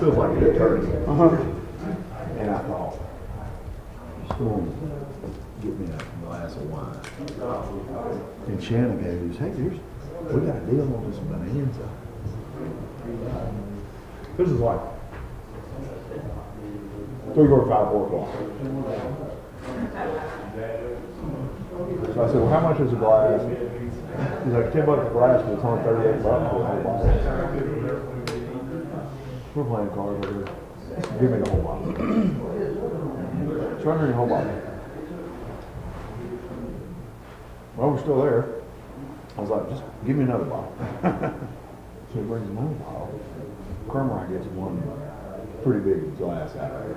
Feels like a good turkey. And I thought, Storm, get me a glass of wine. And Shannon goes, hey, we got a deal on this bonanza. This is like 3:45, 4 o'clock. So I said, well, how much is a glass? He's like, $10 a glass, but it's only $38 for a whole bottle. We're playing cards over here. Give me the whole bottle. Surrender your whole bottle. Well, we're still there. I was like, just give me another bottle. So he brings another bottle. Crumrite gets one pretty big glass out of it.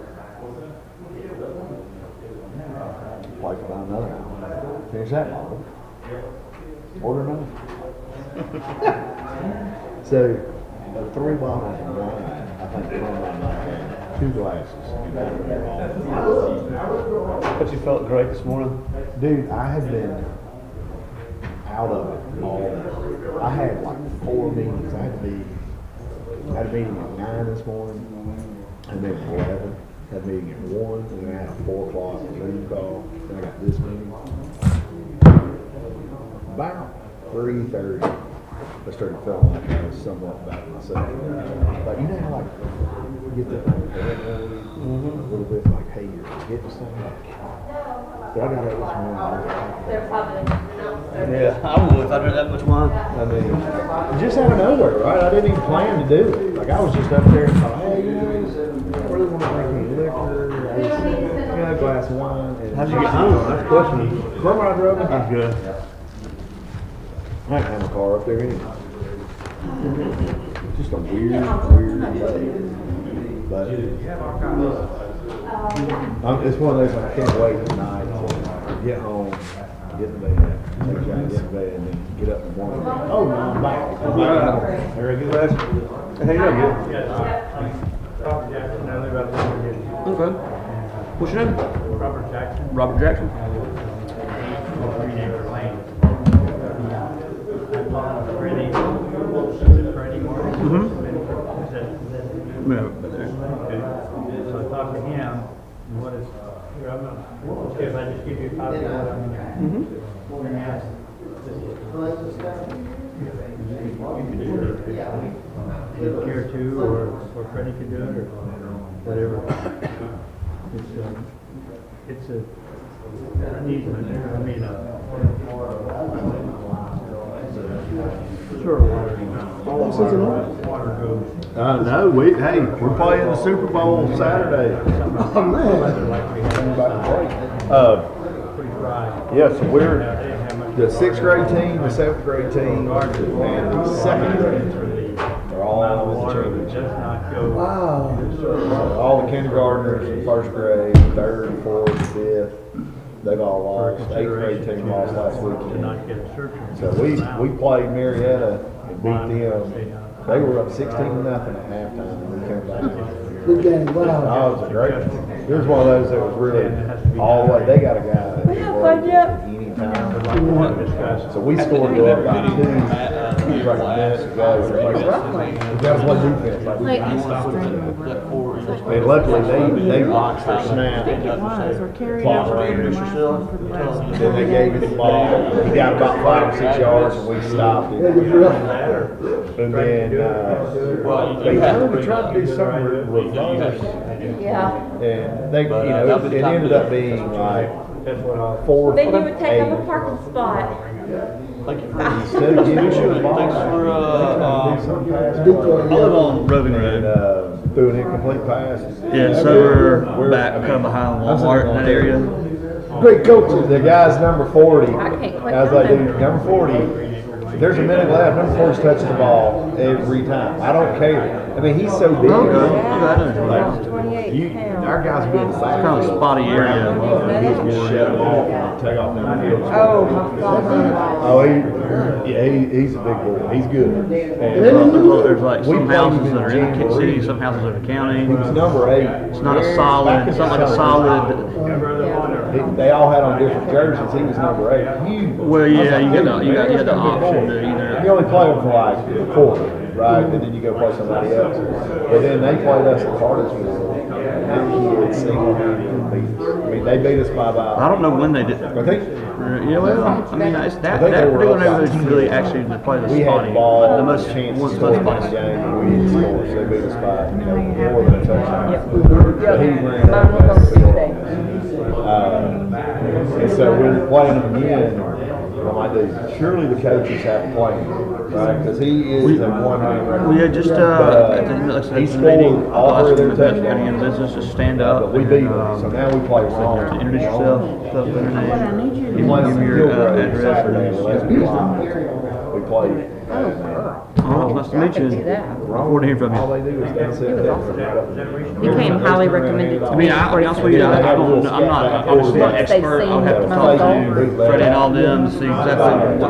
Play for about another hour. Finish that bottle. Order another. So, 3 bottles of wine, I think Crumrite had 2 glasses. But you felt great this morning? Dude, I have been out of it all day. I had like 4 meetings. I had a meeting at 9 this morning, and then at 11. Had a meeting at 1, and then I had a 4 o'clock Zoom call. Then I got this meeting. About 3:30, I started feeling like I was somewhat back to myself. Like, you know how like you get that like a little bit like, hey, you're forgetting something. But I got up this morning. Yeah, I would if I drank that much wine. I mean, just out of nowhere, right? I didn't even plan to do it. Like, I was just up there and thought, hey, you know, I really want to drink any liquor. I just, a glass of wine. How'd you get home? That's the question. Crumrite drove me. That's good. I didn't have a car up there anyway. Just a weird day. But it's one of those I can't wait tonight to get home, get in bed, take a shower, get in bed, and then get up in the morning. Oh no, I'm back. Very good. Hey, how you doing? Okay. What's your name? Robert Jackson. Robert Jackson. So I talked to him, and what is, here, I'm gonna, if I just give you a copy of what I'm going to ask. You can do it, if you care to, or Freddie could do it, or whatever. It's an easement, I mean, sure, water goes. No, hey, we're playing the Super Bowl Saturday. Oh man! Pretty dry. Yeah, so we're the 6th grade team, the 7th grade team, and the 2nd grade team are all in the championship. Wow! All the kindergartners in 1st grade, 3rd, 4th, 5th, they've all lost. 8th grade team lost last weekend. So we played Marietta and beat them. They were up 16-0 at halftime, and we came back. Good game, wow. Oh, it was a great one. It was one of those that was really all the way. They got a guy that can work any time. So we scored up by 2. It was like a minute to go. That was one defense. And luckily they boxed their snap. Clock ran. Then they gave it the ball. He got about 5 or 6 yards, and we stopped it. And then they tried to do something reverse. Yeah. And they, it ended up being like 4th. Then you would take up a parking spot. Thank you for Instead of giving you the ball, thanks for I live on Roving Road. threw an incomplete pass. Yeah, so we're back kind of behind Walmart in that area. Great coaches. The guy's number 40. I can't quite I was like, remember. dude, number 40. there's a minute left, number 4 touches the ball every time. I don't care. I mean, he's so big. Our guys been It's kind of a spotty area. shut him off and take off down the field. Oh, He's a big boy. He's good. And, There's like we some played houses him in that are in the Jamboree. city, some houses are in the county. He was number 8. It's not a solid, it's not like a solid. They all had on different jerseys. He was number 8. Huge. Well, yeah, you had the option to either. You only play them for like a quarter, right? And then you go play somebody else. But then they played us at Cartersville. And kids single-handedly beat us. I mean, they beat us by about. I don't know when they did. I think. Yeah, well, I mean, it's that I think they were particular up neighborhood by- you really actually play the We spotty. had ball, The most chance one to of score the in most the spots. game, and we didn't score, so they beat us by more than a touchdown. But he ran Mine out was on of Tuesday. and so we're playing him again. Well, I do. Surely the coaches have to play him, right? Because he is a one-man record. We had just But, at he the meeting, scored all 3 of their got in touchdowns. business, just stand up. But we beat him, so now we play To wrong. introduce yourself, spell their name. He plays Give some me your Hillgrove address. Saturday, well, that's July. We played. Oh, nice to meet you. do that. Look forward to hearing from All you. they do is down set He came highly recommended to I mean, I'll be honest with you, I don't know, I'm not obviously an expert. I'll have to talk to Freddie and all them to see exactly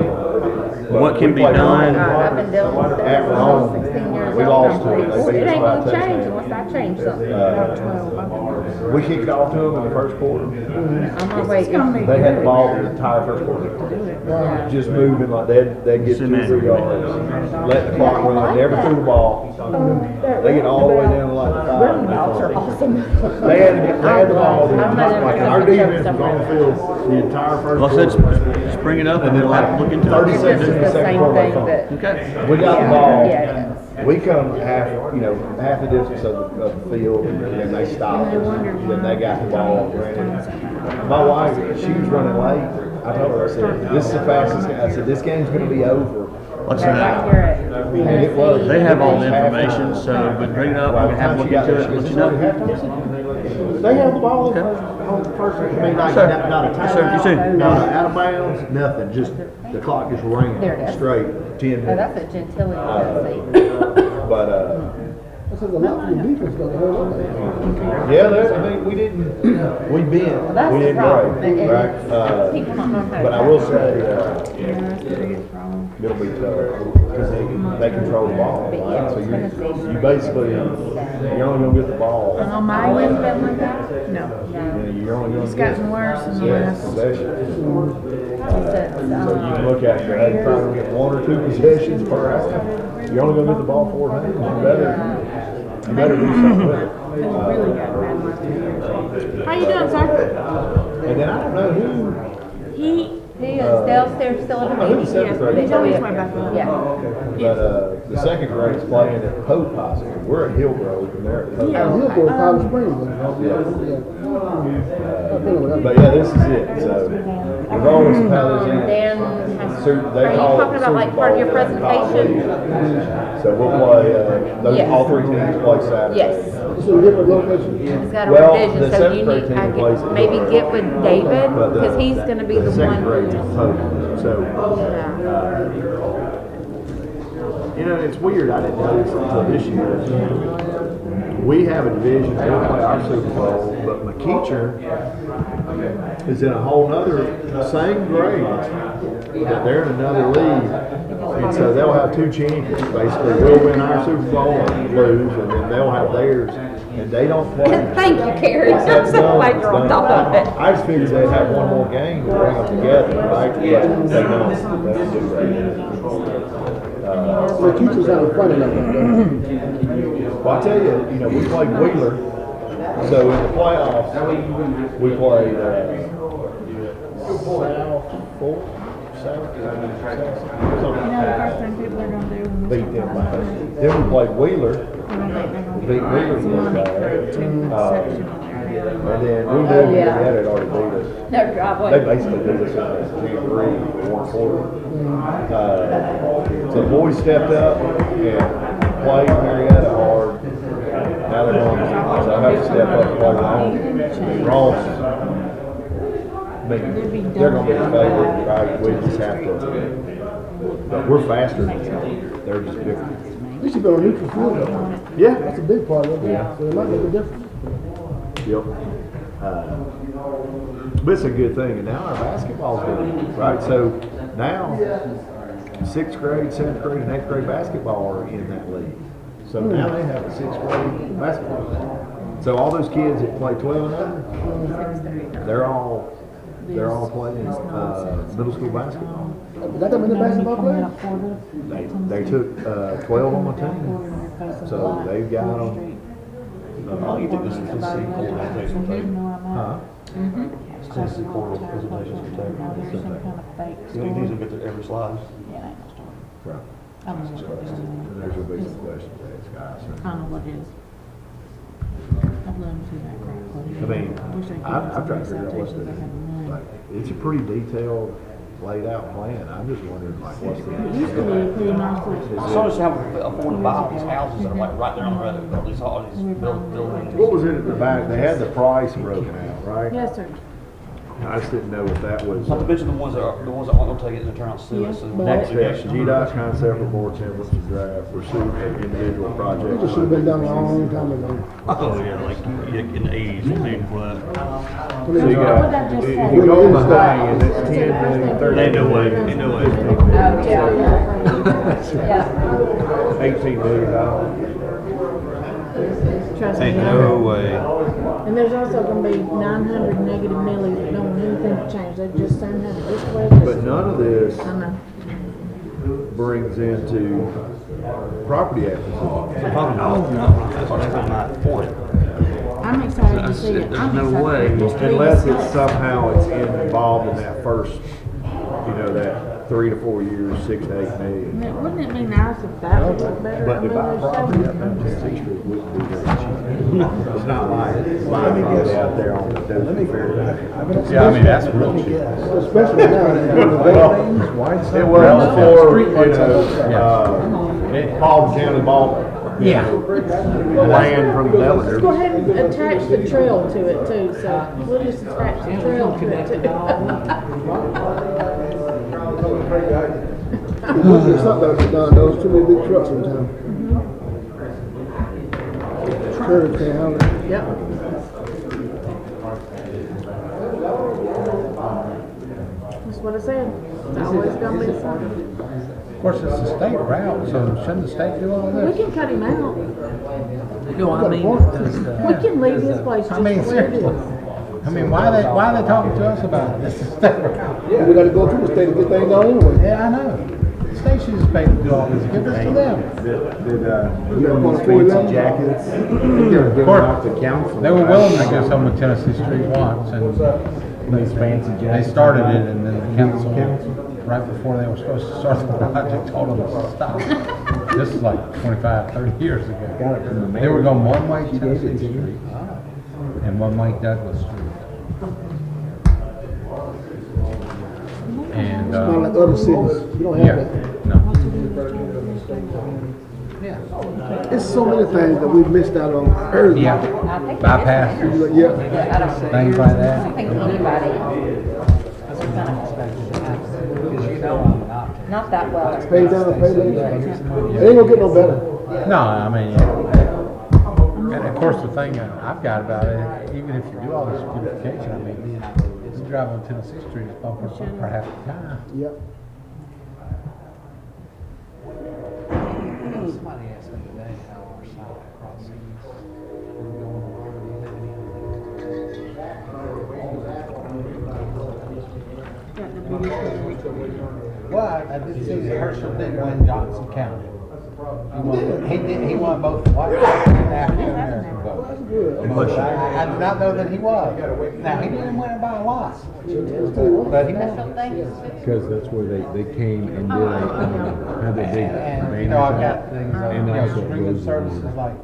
what can be done. I've been dealing with At that for Rome, 16 years we old. lost to I'm it. like, They beat it us ain't by a gonna change touchdown. unless I change something. We kicked off to them in the first quarter. I'm not waiting. They had the ball the entire first quarter. Just moving like they'd get 2 or 3 yards. Let the clock run. Never threw the ball. They get all the way down to like the 5. Dogs are awesome. They had the ball. I'm not even Like gonna our pick up defense was stuff on the field the entire first Well, I said, quarter. just bring it up and And then we'll have to look into 30 it. seconds This in is the the second same quarter. thing that. Okay. We got the Yeah, ball. yeah, it is. We come half the distance of the field, and then they stopped us. Then they got the ball. My wife, she was running late. I told her, I said, "This is the fastest." I said, "This game's going to be over." What's Right that? here at And it was. They have all the It was information, halftime. so we bring it up, By we the can have a time look she got into there, it, she let goes, you know. They have the ball Okay. on the first. I mean, like, Sir. not a Yes, sir. You see. timeout, not out of bounds, nothing. Just the clock just ran There it is. straight 10 Oh, minutes. that's a Gentilly policy. But This is a lot for your defense, though. yeah, I mean, we didn't. We bent. That's We the didn't problem. break. It- Right. People don't know how to. But I will say, That's the biggest problem. it'll be tough because they control the ball, right? So you basically you're only gonna get the ball. On my Always end, been like that? no. You're only gonna It's get gotten worse in the six last. possessions. Since, So you can look at it, they probably get 1 or 2 possessions per half. You're only gonna get the ball 4 times. You better do something with it. It's really gotten bad in the last 2 years. How you doing, sir? And then I don't know who. He He is downstairs still in the Who's meeting. the seventh grade? He's on his way back up. Yeah. But the second grade's playing at Pope High School. We're at Hillgrove and they're at Pope. Yeah. He'll go to Powder Springs. But yeah, this is it. So the roles of how this Dan ends. has, They are you call it talking about like Super part of your Bowl presentation? So we'll play, those, Yes. all 3 teams play Saturday. Yes. It's a different location. He's got a Well, revision, the so seventh you grade need, team I plays get, it. maybe get with David, But because he's gonna be the second one. grade is Pope. So, Yeah. you know, it's weird. I didn't know this until this year. We have a division. We'll play our Super Bowl, but McKeecher is in a whole nother same grade. But they're in another league, and so they'll have 2 champions. Basically, we'll win our Super Bowl and lose, and then they'll have theirs. And they don't play. Thank you, Carrie. I'm That's so done. glad you're on top of it. I just figured they'd have one more game to bring them together, right? But they don't. They don't do that. The teachers out in front of them. Well, I tell you, we played Wheeler. So in the playoffs, we played South, You know, the first thing people are gonna do when we beat them by. Then we played Wheeler. Beat Wheeler money for a for team section in there. and then we knew Oh, yeah. that had already beat us. No They driveway. basically did us in Jamboree for 1 quarter. So the boys stepped up and played Marietta hard. Now they're going to, so I have to step up and play Rome. I mean, Rome's, they're going to be the favorite, right? We just have to But we're faster than them. They're just different. You should be on neutral field though. Yeah. That's a big part of it. Yeah. So it might make a difference. Yep. But it's a good thing. And now our basketball's good, right? So now 6th grade, 7th grade, and 8th grade basketball are in that league. So now they have a 6th grade basketball league. So all those kids that play 12 and under, they're all playing middle school basketball. Is that many basketball players? They took 12 on my team, so they've got them. Oh, you think this is Tennessee Court presentation tape? Huh? It's Tennessee Court presentations for tape. You think these will get to every slide? Right. And there's your big question, guys. I know what it is. I'd love to see that crap. I mean, I've tried to figure out what's the, like, it's a pretty detailed, laid out plan. I'm just wondering, like, what's the. It used to be pretty nice. I saw us how affordable to buy all these houses that are like right there on the road. All these buildings. What was it at the back? They had the price broken out, right? Yes, sir. I just didn't know if that was. Not to mention the ones that aren't gonna take it and turn out silly. So Next step, GDOT concept report templates to draft, pursuit of individual It projects. just should have been done a long time ago. Oh, yeah, like in the 80s, maybe what? So you got, What did I just if say? you go on the high end, it's 10 million, 30 Ain't no way, million, ain't no way. 15 million, Yeah. $18 million. Trust me. Ain't I no know. way. And there's also gonna be 900 negative millis that don't want anything to change. They just send them this way. But none of this I know. brings into property acquisition. Oh, no, that's my point. I'm excited to see it. There's I'm no excited way. for this to be Unless a it's success. somehow it's involved in that first, that 3 to 4 years, 6 to 8 million. Wouldn't it be nice if that would look better? But to buy there's property so- up on Tennessee Street wouldn't be very cheap. It's not like buying property out there on the desert fair. Yeah, I mean, that's real cheap. Especially now. It was before, Paul County bought, land from the Let's go Delaware. ahead and attach the trail to it too, so we'll just attach the trail to it too. There's something that's done, those too many big trucks in town. Curves can't handle it. Yep. That's what I said. It's always gonna be something. Of course, it's a state route, so shouldn't the state do all We this? can cut him out. No, I mean, We can leave his place I just mean, where it is. seriously. I mean, why are they talking to us about this? It's a state route. We gotta go through the state to get things done anyway. Yeah, I know. The state should just pay to do all this. Give this to them. Did you own these fancy jackets? They're giving out to council. They were willing to give some of Tennessee Street once, and These fancy they jackets. started it, and then the council, right before they were supposed to start the project, told them to stop. This is like 25, 30 years ago. Got it from the They were mayor. going one way Tennessee Street and one way Douglas Street. And, Not like other cities. You don't have yeah, that. no. There's so many things that we've missed out on early. Yeah, bypass, Yeah. things like that. I think anybody. Not that well. Pay down, pay later. It ain't gonna get no better. No, I mean, and of course the thing I've got about it, even if you do all this beautification, I mean, you drive on Tennessee Street, it's bumper to bumper half the time. Yep. Somebody asked me today how our side crossings were going along. Do you have any? Well, I did see that Herschel did win Johnson County. He won both the white and African American vote. I did not know that he was. Now, he didn't win it by a lot. But he won. Because that's where they came and did had their big And, main I've got things, and also streaming those services like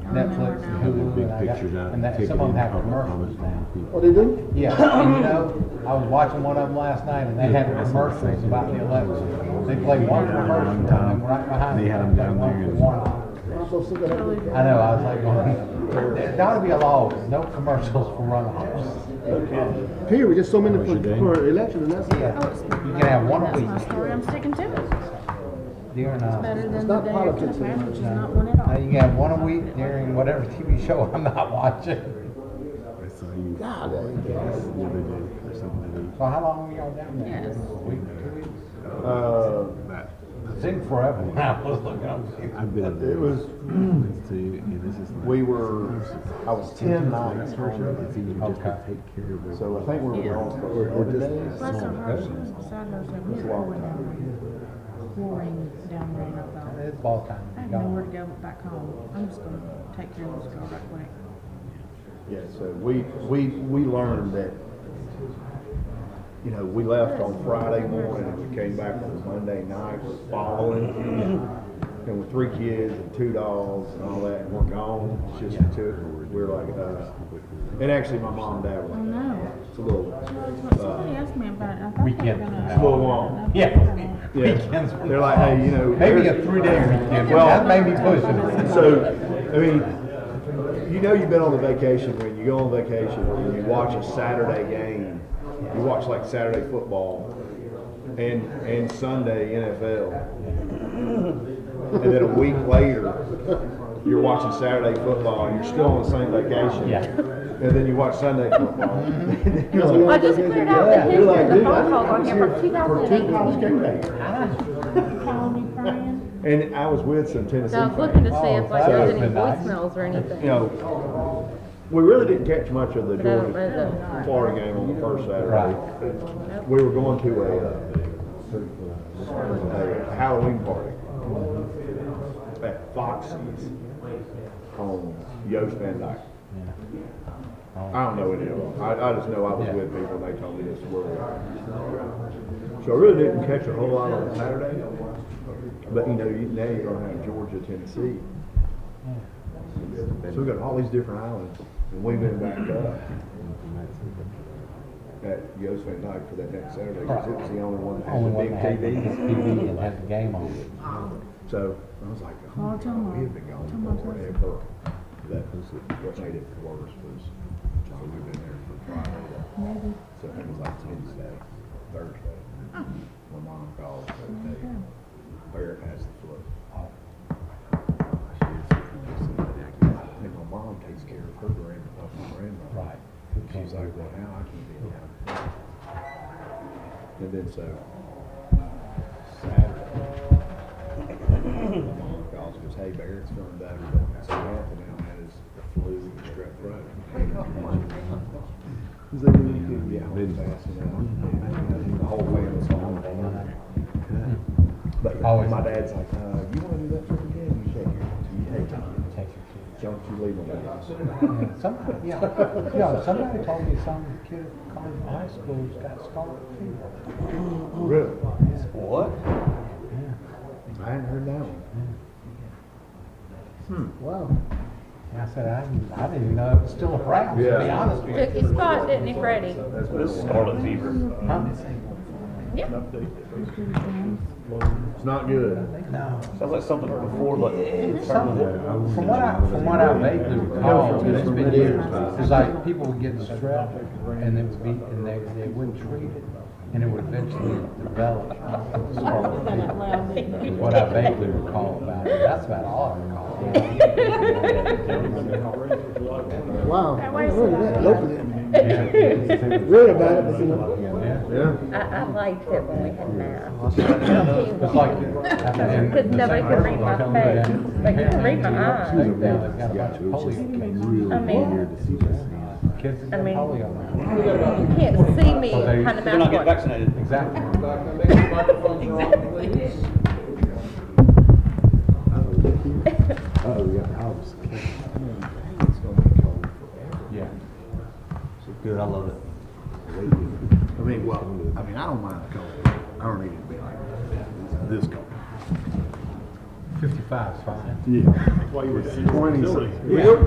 Netflix and Hulu, big and I got, pictures out, and that, taking some of them in have commercials now. Oh, they do? Yeah, and I was watching one of them last night, and they had commercials about the election. They played one commercial, and then right behind They it, had them down one there for and- one. I'm so sick of that. I know, I was like, there ought to be a law, no commercials for runoffs. Period, just so many for election and that's it. Yeah, you can have one a That's my week. story. I'm sticking to it. during, It's better than the not day politics after the fact, which is anymore. not one at all. you can have one a week during whatever TV show I'm not watching. I saw you God, the other day or something. So how long were y'all down there? Yes. A week, 2 weeks? That It seemed forever when I was looking up. I've been there. It was, too, and this is like, we were, I was 10 nights it's on it. easier just to take care of it. So I think we were gone for 11 days. Plus our house, beside ours, we had pouring down rain. Pouring down rain, I thought. It's ball time. I have nowhere to go back home. I'm just gonna take care of this girl right quick. Yeah, so we learned that, you know, we left on Friday morning and we came back on Monday night, we're following. And with 3 kids and 2 dogs and all that, and we're gone, it's just the two, we're like, and actually my mom and dad were Oh, like, no. it's a little, Somebody asked me about it. I thought they were Weekend. gonna. it's a little long. Yeah. Yeah, Weekends. they're like, hey, you know. Maybe a 3-day weekend. Well, That may be pushing it. So, I mean, you know you've been on the vacation when you go on vacation and you watch a Saturday game. You watch like Saturday football and Sunday NFL. And then a week later, you're watching Saturday football and you're still on the same vacation. Yeah. And then you watch Sunday football. I just cleared out the You're like, history of the dude, phone calls on here for from 2 college 2018. game days. Calling me crying. And I was with some Tennessee So I was fans. looking to see if like So- there was any Nice. voicemails or anything. You know, we really didn't catch much of the But I don't Georgia know Florida game on the first Saturday. We were going to a Halloween party at Foxy's on Yost Van Dyke. I don't know any of them. I just know I was with people and they told me this was. So I really didn't catch a whole lot on Saturday. But you know, now you're going to have Georgia, Tennessee. So we've got all these different islands, and we've been back up at Yost Van Dyke for that next Saturday because it was the only one that had Only the one big that had the TV. and had the game on. So I was like, Oh, oh, tell me. we had been gone Tell me. forever. That was what made it worse was so we've been there for Friday. Maybe. So it was like Wednesday, Thursday. My mom called Thursday. Barrett has the flu. And my mom takes care of her grandmother. Right. She's like, well, now I can't be around. And then so Saturday, my mom calls and goes, hey, Barrett's feeling better. So Samantha now has the flu and strep throat. Yeah, I'm passing out. The whole family's home. But Always. my dad's like, you want to do that for the game? You take your Take your kids. don't you leave them with us. Yeah, somebody told me some kid at Cartersville High School's got scarlet fever. Really? What? I hadn't heard that one. Wow. And I said, I didn't even know it was still around, to be Yeah. honest with Took you. his spot, didn't he, Freddie? That's what it's Scarlet fever. Huh? Yeah. It's not good. No. Sounds like something before like. It's something, from what I vaguely recall, and it's been years, it's like people would get strep and they wouldn't treat it, and it would eventually develop scarlet fever. Is what I vaguely recall about it. That's about all I recall. Wow. Hey, wait a Really, second. that locally. Read about it, but you know. Yeah. I liked it when we had math. It's like, Because nobody could read my face. They couldn't read my eyes. They've got a bunch of polio cases. I mean, Kids that I got mean- polio now. you can't see me So they- kind of They're not getting mouth. vaccinated. Exactly. Oh, we got the house. It's gonna be cold forever. Yeah. Good, I love it. I mean, I don't mind the cold. I don't need it to be like this cold. 55 is fine. Yeah. 20.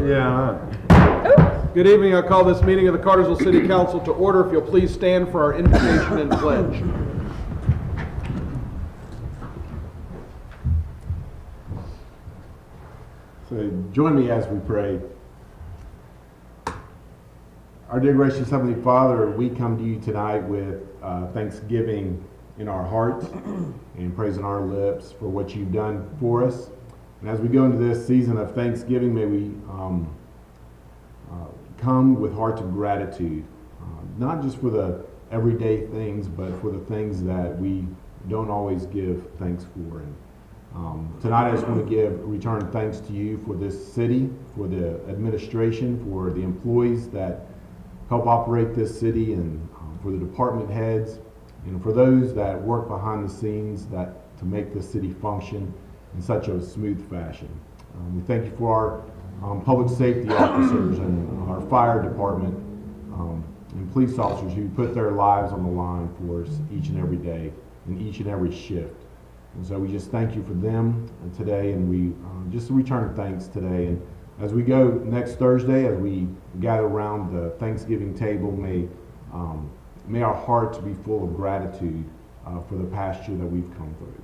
Yeah. Good evening. I call this meeting of the Cartersville City Council to order. If you'll please stand for our invocation and pledge. So join me as we pray. Our dear gracious Heavenly Father, we come to you tonight with thanksgiving in our hearts and praise in our lips for what you've done for us. And as we go into this season of Thanksgiving, may we come with hearts of gratitude, not just for the everyday things, but for the things that we don't always give thanks for. And tonight I just want to return thanks to you for this city, for the administration, for the employees that help operate this city, and for the department heads, and for those that work behind the scenes to make this city function in such a smooth fashion. We thank you for our public safety officers and our fire department and police officers who put their lives on the line for us each and every day and each and every shift. And so we just thank you for them today, and we just return thanks today. And as we go next Thursday, as we gather around the Thanksgiving table, may our hearts be full of gratitude for the past year that we've come through.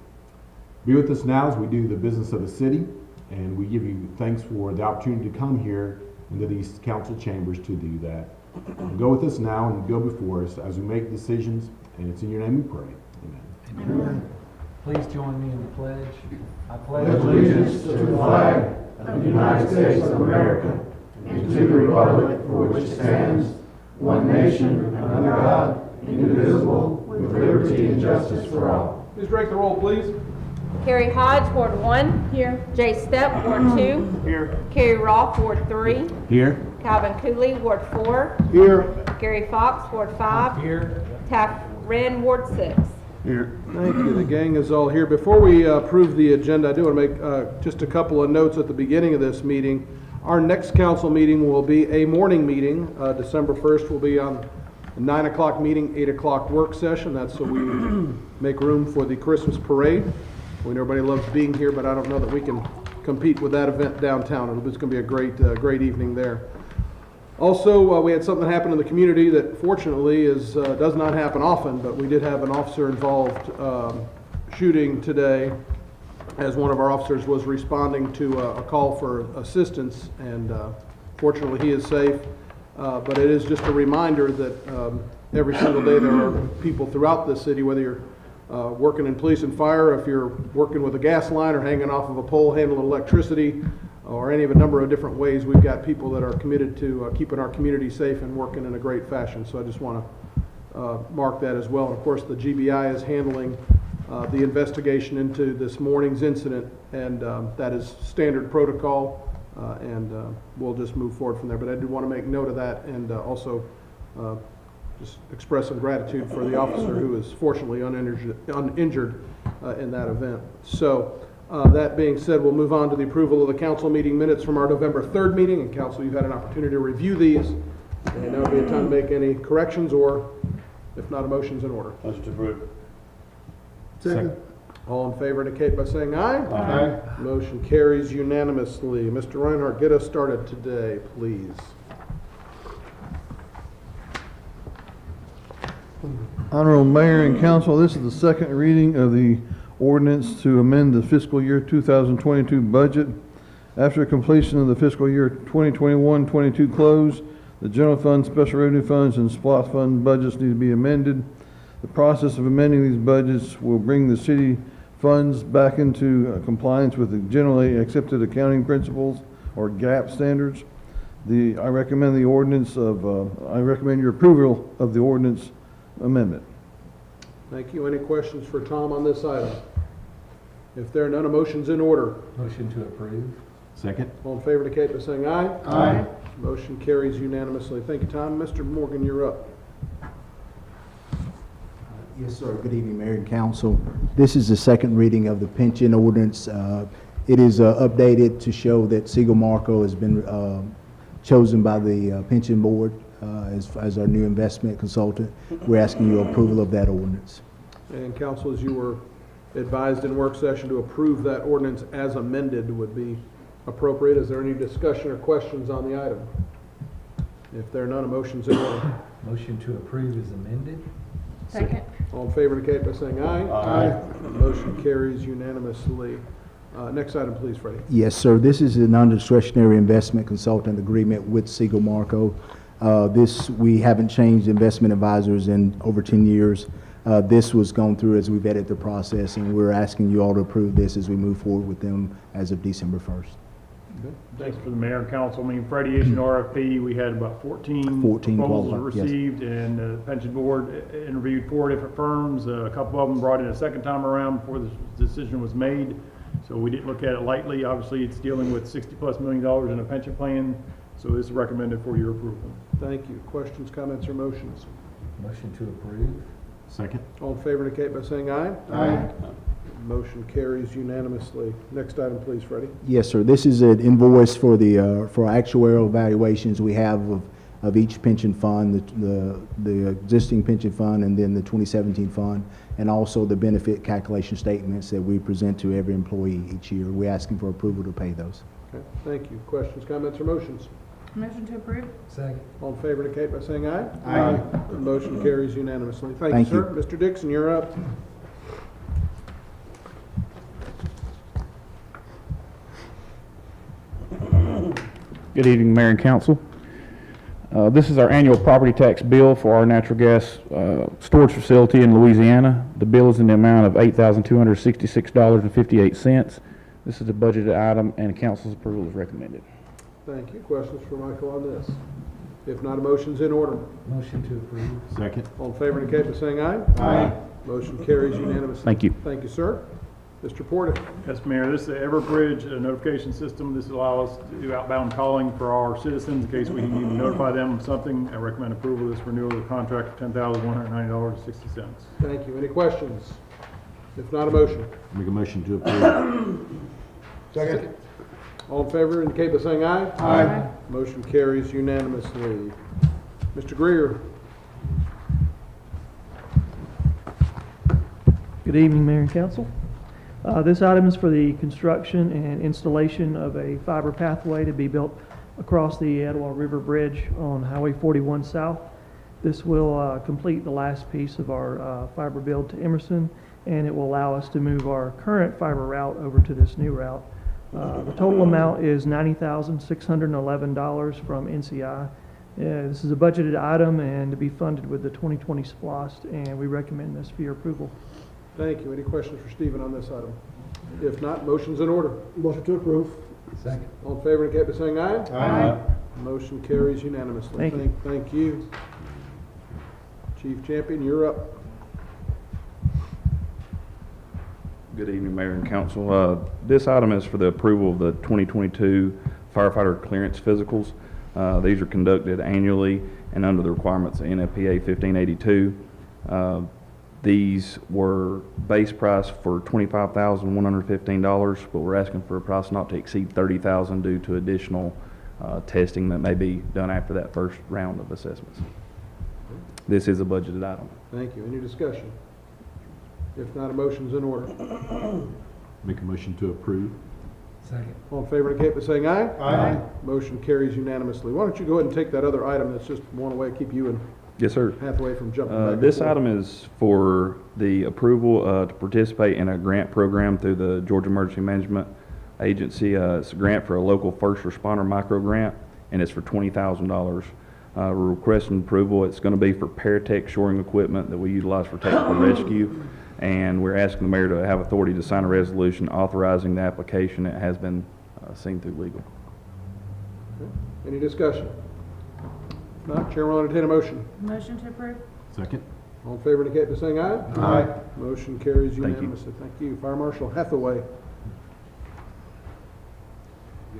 Be with us now as we do the business of the city, and we give you thanks for the opportunity to come here into these council chambers to do that. Go with us now and go before us as we make decisions, and it's in your name we pray. Amen. Amen. Please join me in the pledge. I pledge allegiance to the flag of the United States of America and to the republic for which it stands, one nation, under God, indivisible, with liberty and justice for all. Please break the roll, please. Carrie Hodge, Ward 1. Here. Jay Stepp, Ward 2. Here. Carrie Roth, Ward 3. Here. Calvin Cooley, Ward 4. Here. Gary Fox, Ward 5. Here. Taft Wren, Ward 6. Here. Thank you. The gang is all here. Before we approve the agenda, I do want to make just a couple of notes at the beginning of this meeting. Our next council meeting will be a morning meeting. December 1st will be on a 9 o'clock meeting, 8 o'clock work session. That's so we make room for the Christmas parade. I mean, everybody loves being here, but I don't know that we can compete with that event downtown. It's going to be a great evening there. Also, we had something happen in the community that fortunately does not happen often, but we did have an officer-involved shooting today as one of our officers was responding to a call for assistance, and fortunately he is safe. But it is just a reminder that every single day there are people throughout the city, whether you're working in police and fire, if you're working with a gas line or hanging off of a pole handling electricity, or any of a number of different ways, we've got people that are committed to keeping our community safe and working in a great fashion. So I just want to mark that as well. And of course, the GBI is handling the investigation into this morning's incident, and that is standard protocol, and we'll just move forward from there. But I do want to make note of that, and also just express some gratitude for the officer who is fortunately uninjured in that event. So that being said, we'll move on to the approval of the council meeting minutes from our November 3rd meeting. And council, you've had an opportunity to review these, and now would be a time to make any corrections, or if not, a motion's in order. Motion to approve. Second. All in favor indicate by saying aye. Aye. Motion carries unanimously. Mr. Reinhardt, get us started today, please. Honorable Mayor and Council, this is the second reading of the ordinance to amend the fiscal year 2022 budget. After completion of the fiscal year 2021-22 close, the general fund, special revenue funds, and SPLOST fund budgets need to be amended. The process of amending these budgets will bring the city funds back into compliance with the generally accepted accounting principles, or GAAP standards. I recommend your approval of the ordinance amendment. Thank you. Any questions for Tom on this item? If there are none, a motion's in order. Motion to approve. Second. All in favor indicate by saying aye. Aye. Motion carries unanimously. Thank you, Tom. Mr. Morgan, you're up. Yes, sir. Good evening, Mayor and Council. This is the second reading of the pension ordinance. It is updated to show that Siegel Marco has been chosen by the pension board as our new investment consultant. We're asking your approval of that ordinance. And Council, as you were advised in work session, to approve that ordinance as amended would be appropriate. Is there any discussion or questions on the item? If there are none, a motion's in order. Motion to approve is amended. Second. All in favor indicate by saying aye. Aye. Motion carries unanimously. Next item, please, Freddie. Yes, sir. This is a non-discretionary investment consultant agreement with Siegel Marco. We haven't changed investment advisors in over 10 years. This was gone through as we vetted the process, and we're asking you all to approve this as we move forward with them as of December 1st. Thanks for the mayor and council. I mean, Freddie issued an RFP. We had about 14 14 proposals qualified, yes. received, and the pension board interviewed 4 different firms. A couple of them brought in a second time around before the decision was made. So we didn't look at it lightly. Obviously, it's dealing with $60+ million in a pension plan. So this is recommended for your approval. Thank you. Questions, comments, or motions? Motion to approve. Second. All in favor indicate by saying aye. Aye. Motion carries unanimously. Next item, please, Freddie. Yes, sir. This is an invoice for the, for actuarial evaluations we have of each pension fund, the existing pension fund and then the 2017 fund, and also the benefit calculation statements that we present to every employee each year. We're asking for approval to pay those. Okay, thank you. Questions, comments, or motions? Motion to approve? Second. All in favor indicate by saying aye. Aye. The motion carries unanimously. Thank Thank you, sir. Mr. Dixon, you're up. Good evening, Mayor and Council. This is our annual property tax bill for our natural gas storage facility in Louisiana. The bill is in the amount of $8,266.58. This is a budgeted item, and council's approval is recommended. Thank you. Questions for Michael on this? If not, a motion's in order. Motion to approve. Second. All in favor indicate by saying aye. Aye. Motion carries unanimously. Thank you. Thank you, sir. Mr. Porter. Yes, Mayor, this is the Everbridge notification system. This allows us to do outbound calling for our citizens in case we need to notify them of something. I recommend approval of this renewal of the contract for $10,190.60. Thank you. Any questions? If not, a motion. Make a motion to approve. Second. All in favor indicate by saying aye. Aye. Motion carries unanimously. Mr. Greer. Good evening, Mayor and Council. This item is for the construction and installation of a fiber pathway to be built across the Etowah River Bridge on Highway 41 South. This will complete the last piece of our fiber build to Emerson, and it will allow us to move our current fiber route over to this new route. The total amount is $90,611 from NCI. This is a budgeted item and to be funded with the 2020 SPLOST, and we recommend this for your approval. Thank you. Any questions for Stephen on this item? If not, motion's in order. Motion to approve. Second. All in favor indicate by saying aye. Aye. Motion carries unanimously. Thank you. Thank you. Chief Champion, you're up. Good evening, Mayor and Council. This item is for the approval of the 2022 firefighter clearance physicals. These are conducted annually and under the requirements of NFPA 1582. These were base price for $25,115, but we're asking for a price not to exceed $30,000 due to additional testing that may be done after that first round of assessments. This is a budgeted item. Thank you. Any discussion? If not, a motion's in order. Make a motion to approve. Second. All in favor indicate by saying aye. Aye. Motion carries unanimously. Why don't you go ahead and take that other item that's just one way to keep you in Yes, sir. halfway from jumping back and This forth. item is for the approval to participate in a grant program through the Georgia Emergency Management Agency. It's a grant for a local first responder micro grant, and it's for $20,000. We're requesting approval. It's going to be for Paratech shoring equipment that we utilize for technical rescue, and we're asking the mayor to have authority to sign a resolution authorizing the application. It has been seen through legal. Okay. Any discussion? If not, Chair will entertain a motion. Motion to approve? Second. All in favor indicate by saying aye. Aye. Motion carries Thank you. unanimously. Thank you. Fire Marshal Hathaway.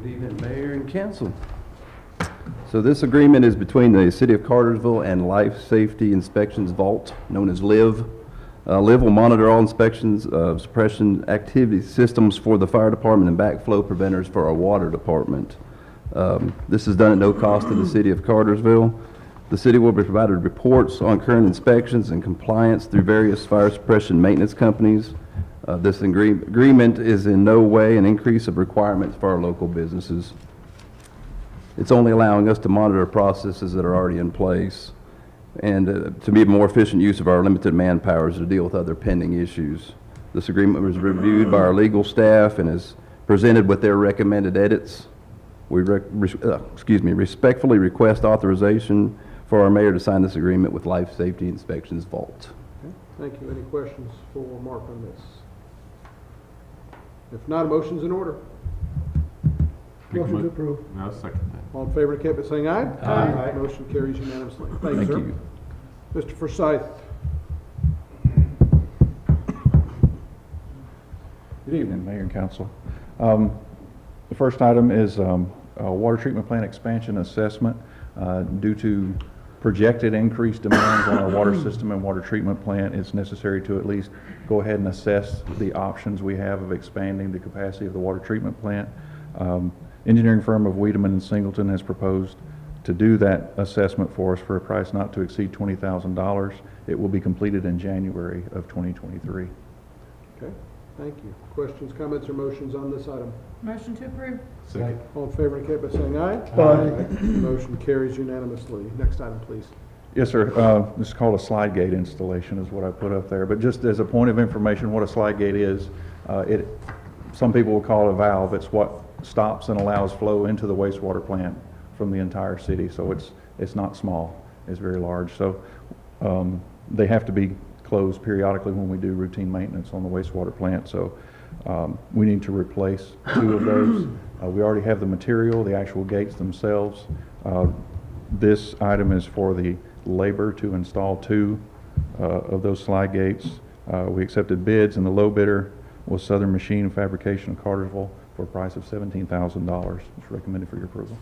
Good evening, Mayor and Council. So this agreement is between the City of Cartersville and Life Safety Inspections Vault, known as LIV. LIV will monitor all inspections of suppression activity systems for the fire department and backflow preventers for our water department. This is done at no cost to the City of Cartersville. The city will be provided reports on current inspections and compliance through various fire suppression maintenance companies. This agreement is in no way an increase of requirements for our local businesses. It's only allowing us to monitor processes that are already in place and to be a more efficient use of our limited manpower to deal with other pending issues. This agreement was reviewed by our legal staff and is presented with their recommended edits. We respectfully request authorization for our mayor to sign this agreement with Life Safety Inspections Vault. Okay. Thank you. Any questions for Mark on this? If not, a motion's in order. Motion to approve. I'll second that. All in favor indicate by saying aye. Aye. Motion carries unanimously. Thank Thank you, you. sir. Mr. Forsyth. Good evening, Mayor and Council. The first item is a water treatment plant expansion assessment. Due to projected increased demands on our water system and water treatment plant, it's necessary to at least go ahead and assess the options we have of expanding the capacity of the water treatment plant. Engineering firm of Wiedemann and Singleton has proposed to do that assessment for us for a price not to exceed $20,000. It will be completed in January of 2023. Okay, thank you. Questions, comments, or motions on this item? Motion to approve. Second. All in favor indicate by saying aye. Aye. Motion carries unanimously. Next item, please. Yes, sir. This is called a slide gate installation is what I put up there. But just as a point of information, what a slide gate is, some people will call it a valve. It's what stops and allows flow into the wastewater plant from the entire city. So it's not small. It's very large. So they have to be closed periodically when we do routine maintenance on the wastewater plant. So we need to replace 2 of those. We already have the material, the actual gates themselves. This item is for the labor to install 2 of those slide gates. We accepted bids, and the low bidder was Southern Machine Fabrication of Cartersville for a price of $17,000. It's recommended for your approval.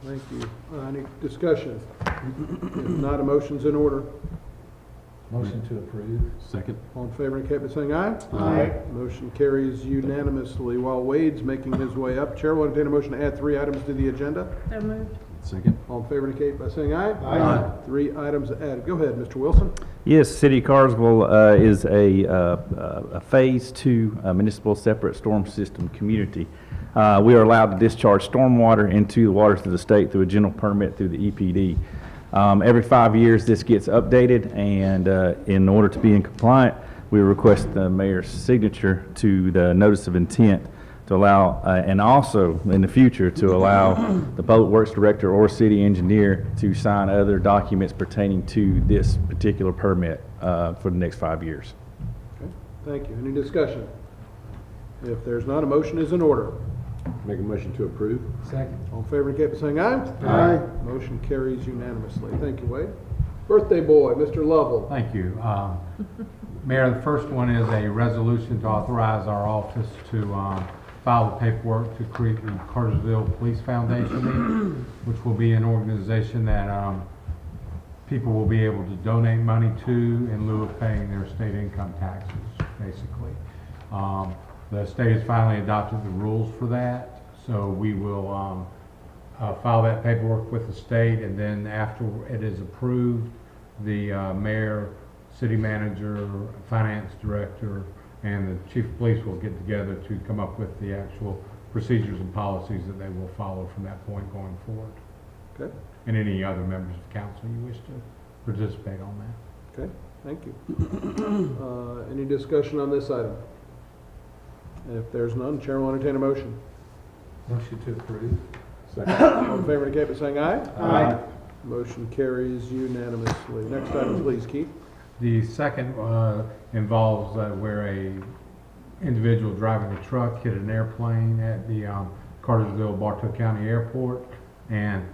Thank you. Any discussion? If not, a motion's in order. Motion to approve. Second. All in favor indicate by saying aye. Aye. Motion carries unanimously. While Wade's making his way up, Chair will entertain a motion to add 3 items to the agenda. So moved. Second. All in favor indicate by saying aye. Aye. 3 items added. Go ahead, Mr. Wilson. Yes, City of Cartersville is a Phase 2 municipal separate storm system community. We are allowed to discharge stormwater into the waters of the state through a general permit through the EPD. Every 5 years this gets updated, and in order to be in compliant, we request the mayor's signature to the notice of intent to allow, and also in the future to allow the public works director or city engineer to sign other documents pertaining to this particular permit for the next 5 years. Okay, thank you. Any discussion? If there's not, a motion is in order. Make a motion to approve. Second. All in favor indicate by saying aye. Aye. Motion carries unanimously. Thank you, Wade. Birthday boy, Mr. Lovell. Thank you. Mayor, the first one is a resolution to authorize our office to file the paperwork to create the Cartersville Police Foundation, which will be an organization that people will be able to donate money to in lieu of paying their state income taxes, basically. The state has finally adopted the rules for that, so we will file that paperwork with the state, and then after it is approved, the mayor, city manager, finance director, and the chief of police will get together to come up with the actual procedures and policies that they will follow from that point going forward. Okay. And any other members of council you wish to participate on that. Okay, thank you. Any discussion on this item? If there's none, Chair will entertain a motion. Motion to approve. Second. All in favor indicate by saying aye. Aye. Motion carries unanimously. Next item, please, Keith. The second involves where a individual driving a truck hit an airplane at the Cartersville Bartow County Airport, and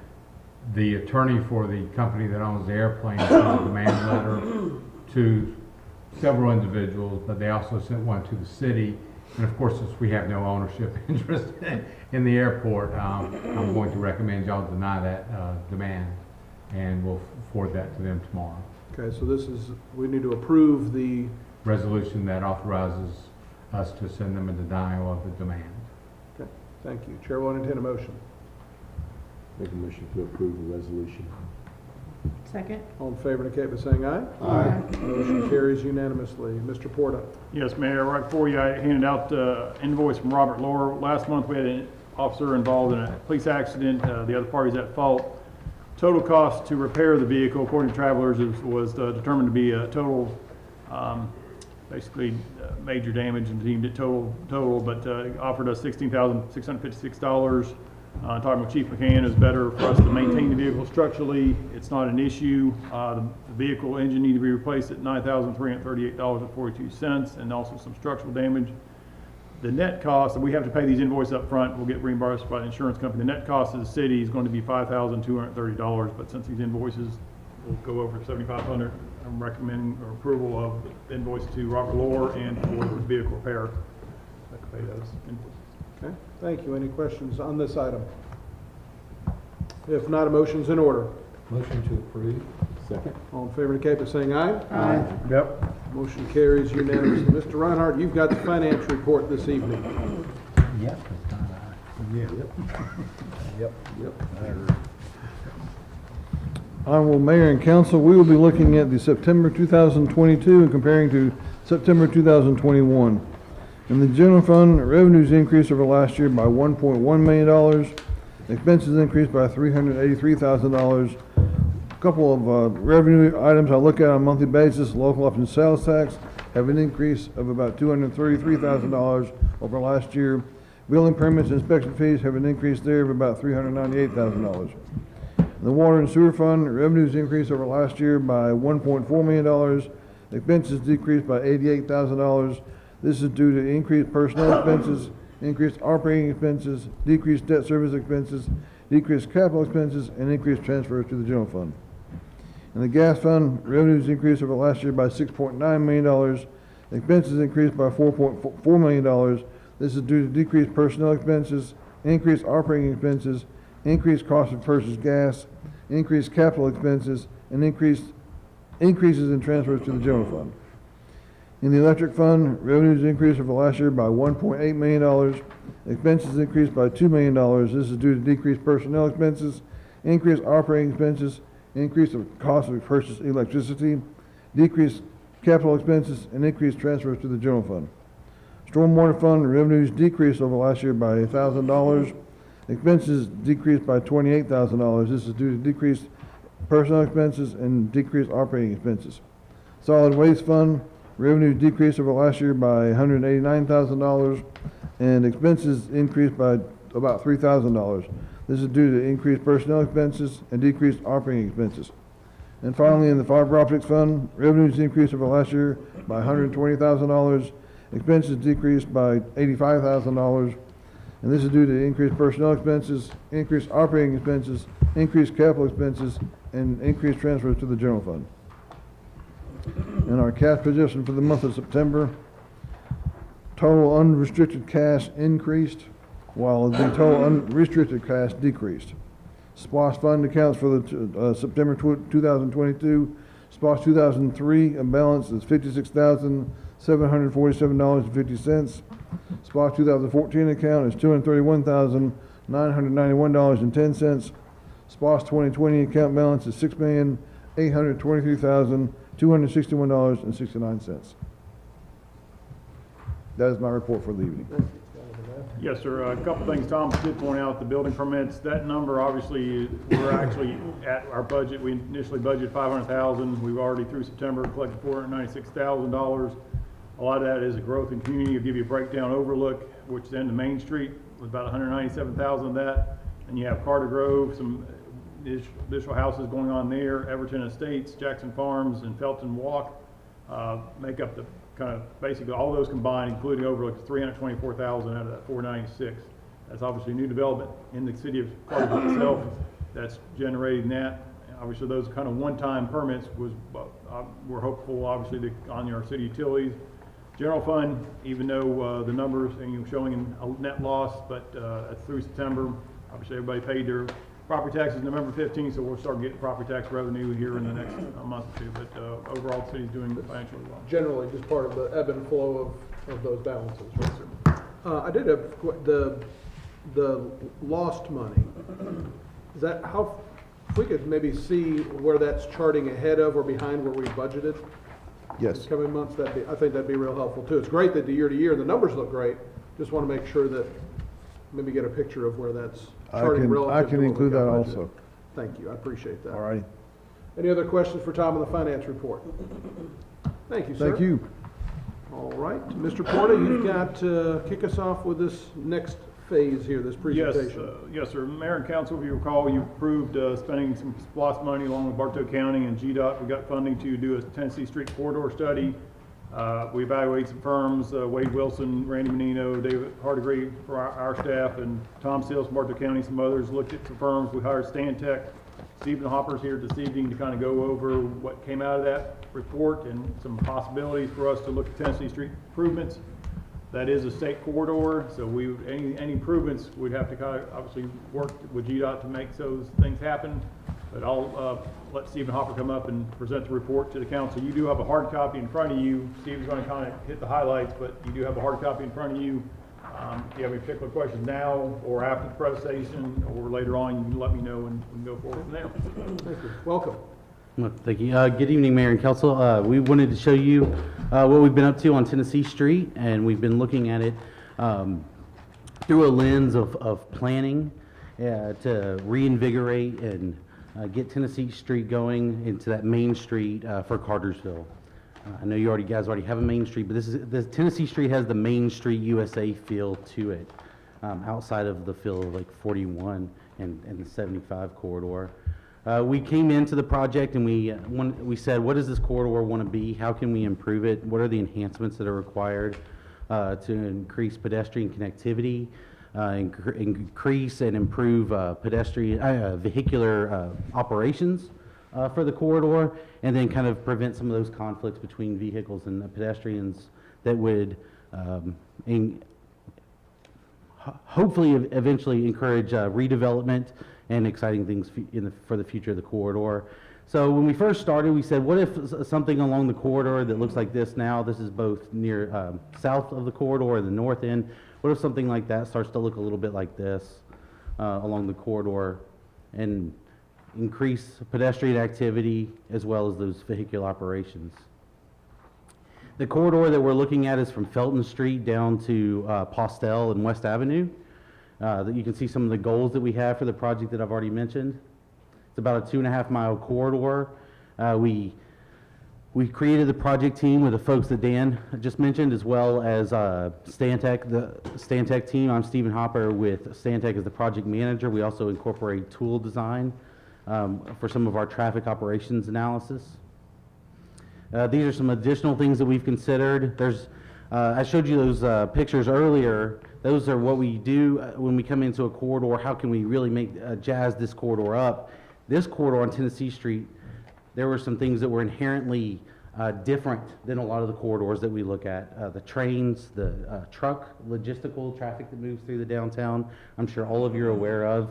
the attorney for the company that owns the airplane sent a demand letter to several individuals, but they also sent one to the city. And of course, since we have no ownership interest in the airport, I'm going to recommend y'all deny that demand, and we'll forward that to them tomorrow. Okay, so this is, we need to approve the resolution that authorizes us to send them a denial of the demand. Okay, thank you. Chair will entertain a motion. Make a motion to approve the resolution. Second. All in favor indicate by saying aye. Aye. Motion carries unanimously. Mr. Porta. Yes, Mayor, right before you, I handed out invoice from Robert Lohr. Last month, we had an officer involved in a police accident. The other party's at fault. Total cost to repair the vehicle, according to Travelers, was determined to be a total, basically major damage, and deemed it total, but offered us $16,656. Talking with Chief McCann, it's better for us to maintain the vehicle structurally. It's not an issue. The vehicle engine need to be replaced at $9,338.42, and also some structural damage. The net cost, we have to pay these invoices up front. We'll get reimbursed by the insurance company. The net cost of the city is going to be $5,230, but since these invoices will go over $7,500, I'm recommending or approval of the invoice to Robert Lohr and for vehicle repair. I can pay those invoices. Okay, thank you. Any questions on this item? If not, a motion's in order. Motion to approve. Second. All in favor indicate by saying aye. Aye. Yep. Motion carries unanimously. Mr. Reinhardt, you've got the finance report this evening. Yep. Yeah. Yep. Honorable Mayor and Council, we will be looking at the September 2022 and comparing to September 2021. In the general fund, revenues increased over last year by $1.1 million. Expenses increased by $383,000. A couple of revenue items I look at on a monthly basis. Local option sales tax have an increase of about $233,000 over last year. Building permits and inspection fees have an increase there of about $398,000. The water and sewer fund, revenues increased over last year by $1.4 million. Expenses decreased by $88,000. This is due to increased personnel expenses, increased operating expenses, decreased debt service expenses, decreased capital expenses, and increased transfers to the general fund. In the gas fund, revenues increased over last year by $6.9 million. Expenses increased by $4.4 million. This is due to decreased personnel expenses, increased operating expenses, increased cost of purchased gas, increased capital expenses, and increases in transfers to the general fund. In the electric fund, revenues increased over last year by $1.8 million. Expenses increased by $2 million. This is due to decreased personnel expenses, increased operating expenses, increase of cost of purchased electricity, decreased capital expenses, and increased transfers to the general fund. Stormwater fund revenues decreased over last year by $1,000. Expenses decreased by $28,000. This is due to decreased personnel expenses and decreased operating expenses. Solid waste fund revenues decreased over last year by $189,000, and expenses increased by about $3,000. This is due to increased personnel expenses and decreased operating expenses. And finally, in the fiber optics fund, revenues increased over last year by $120,000. Expenses decreased by $85,000, and this is due to increased personnel expenses, increased operating expenses, increased capital expenses, and increased transfers to the general fund. And our cash position for the month of September, total unrestricted cash increased, while the total unrestricted cash decreased. SPOS fund accounts for the September 2022. SPOS 2003 balance is $56,747.50. SPOS 2014 account is $231,991.10. SPOS 2020 account balance is $6,823,261.69. That is my report for the evening. Yes, sir. A couple things Tom did point out, the building permits, that number obviously, we're actually at our budget. We initially budgeted $500,000. We've already through September collected $496,000. A lot of that is a growth in community. I'll give you a breakdown overlook, which is in the Main Street with about $197,000 of that. And you have Carter Grove, some additional houses going on there, Everton Estates, Jackson Farms, and Felton Walk make up the kind of basically all those combined, including overlook, $324,000 out of that $496. That's obviously new development in the city of Cartersville itself that's generating that. Obviously, those kind of one-time permits was we're hopeful, obviously, on our city utilities. General fund, even though the numbers showing a net loss, but through September, obviously everybody paid their property taxes November 15th, so we'll start getting property tax revenue here in the next month or two. But overall, the city's doing financially well. Generally, just part of the ebb and flow of those balances. Right, sir. I did have the lost money. Is that how? If we could maybe see where that's charting ahead of or behind where we budgeted. Yes. In coming months, I think that'd be real helpful too. It's great that the year to year the numbers look great. Just want to make sure that maybe get a picture of where that's charting relative. I can to what include we got that budgeted. also. Thank you. I appreciate that. All right. Any other questions for Tom on the finance report? Thank you, sir. Thank you. All right, Mr. Porter, you've got to kick us off with this next phase here, this presentation. Yes, sir. Mayor and council, if you recall, you approved spending some SPLOST money along with Bartow County and GDOT. We got funding to do a Tennessee Street corridor study. We evaluated some firms, Wade Wilson, Randy Menino, David Hardegree for our staff, and Tom Sills from Bartow County, some others. Looked at some firms. We hired Stantec. Stephen Hopper's here this evening to kind of go over what came out of that report and some possibilities for us to look at Tennessee Street improvements. That is a state corridor, so any improvements, we'd have to kind of obviously work with GDOT to make those things happen. But I'll let Stephen Hopper come up and present the report to the council. You do have a hard copy in front of you. Steve's going to kind of hit the highlights, but you do have a hard copy in front of you. If you have any particular questions now or after the presentation or later on, you can let me know and we can go forward from there. Thank you. Welcome. Well, thank you. Good evening, Mayor and Council. We wanted to show you what we've been up to on Tennessee Street, and we've been looking at it through a lens of planning to reinvigorate and get Tennessee Street going into that main street for Cartersville. I know you guys already have a main street, but this Tennessee Street has the Main Street USA feel to it, outside of the feel of like 41 and the 75 corridor. We came into the project and we said, what does this corridor want to be? How can we improve it? What are the enhancements that are required to increase pedestrian connectivity, increase and improve pedestrian vehicular operations for the corridor, and then kind of prevent some of those conflicts between vehicles and the pedestrians that would hopefully eventually encourage redevelopment and exciting things for the future of the corridor. So when we first started, we said, what if something along the corridor that looks like this now, this is both near south of the corridor and the north end, what if something like that starts to look a little bit like this along the corridor and increase pedestrian activity as well as those vehicular operations? The corridor that we're looking at is from Felton Street down to Postel and West Avenue. That you can see some of the goals that we have for the project that I've already mentioned. It's about a 2.5 mile corridor. We created the project team with the folks that Dan just mentioned, as well as Stantec, the Stantec team. I'm Stephen Hopper with Stantec as the project manager. We also incorporate tool design for some of our traffic operations analysis. These are some additional things that we've considered. I showed you those pictures earlier. Those are what we do when we come into a corridor. How can we really jazz this corridor up? This corridor on Tennessee Street, there were some things that were inherently different than a lot of the corridors that we look at. The trains, the truck, logistical traffic that moves through the downtown, I'm sure all of you are aware of,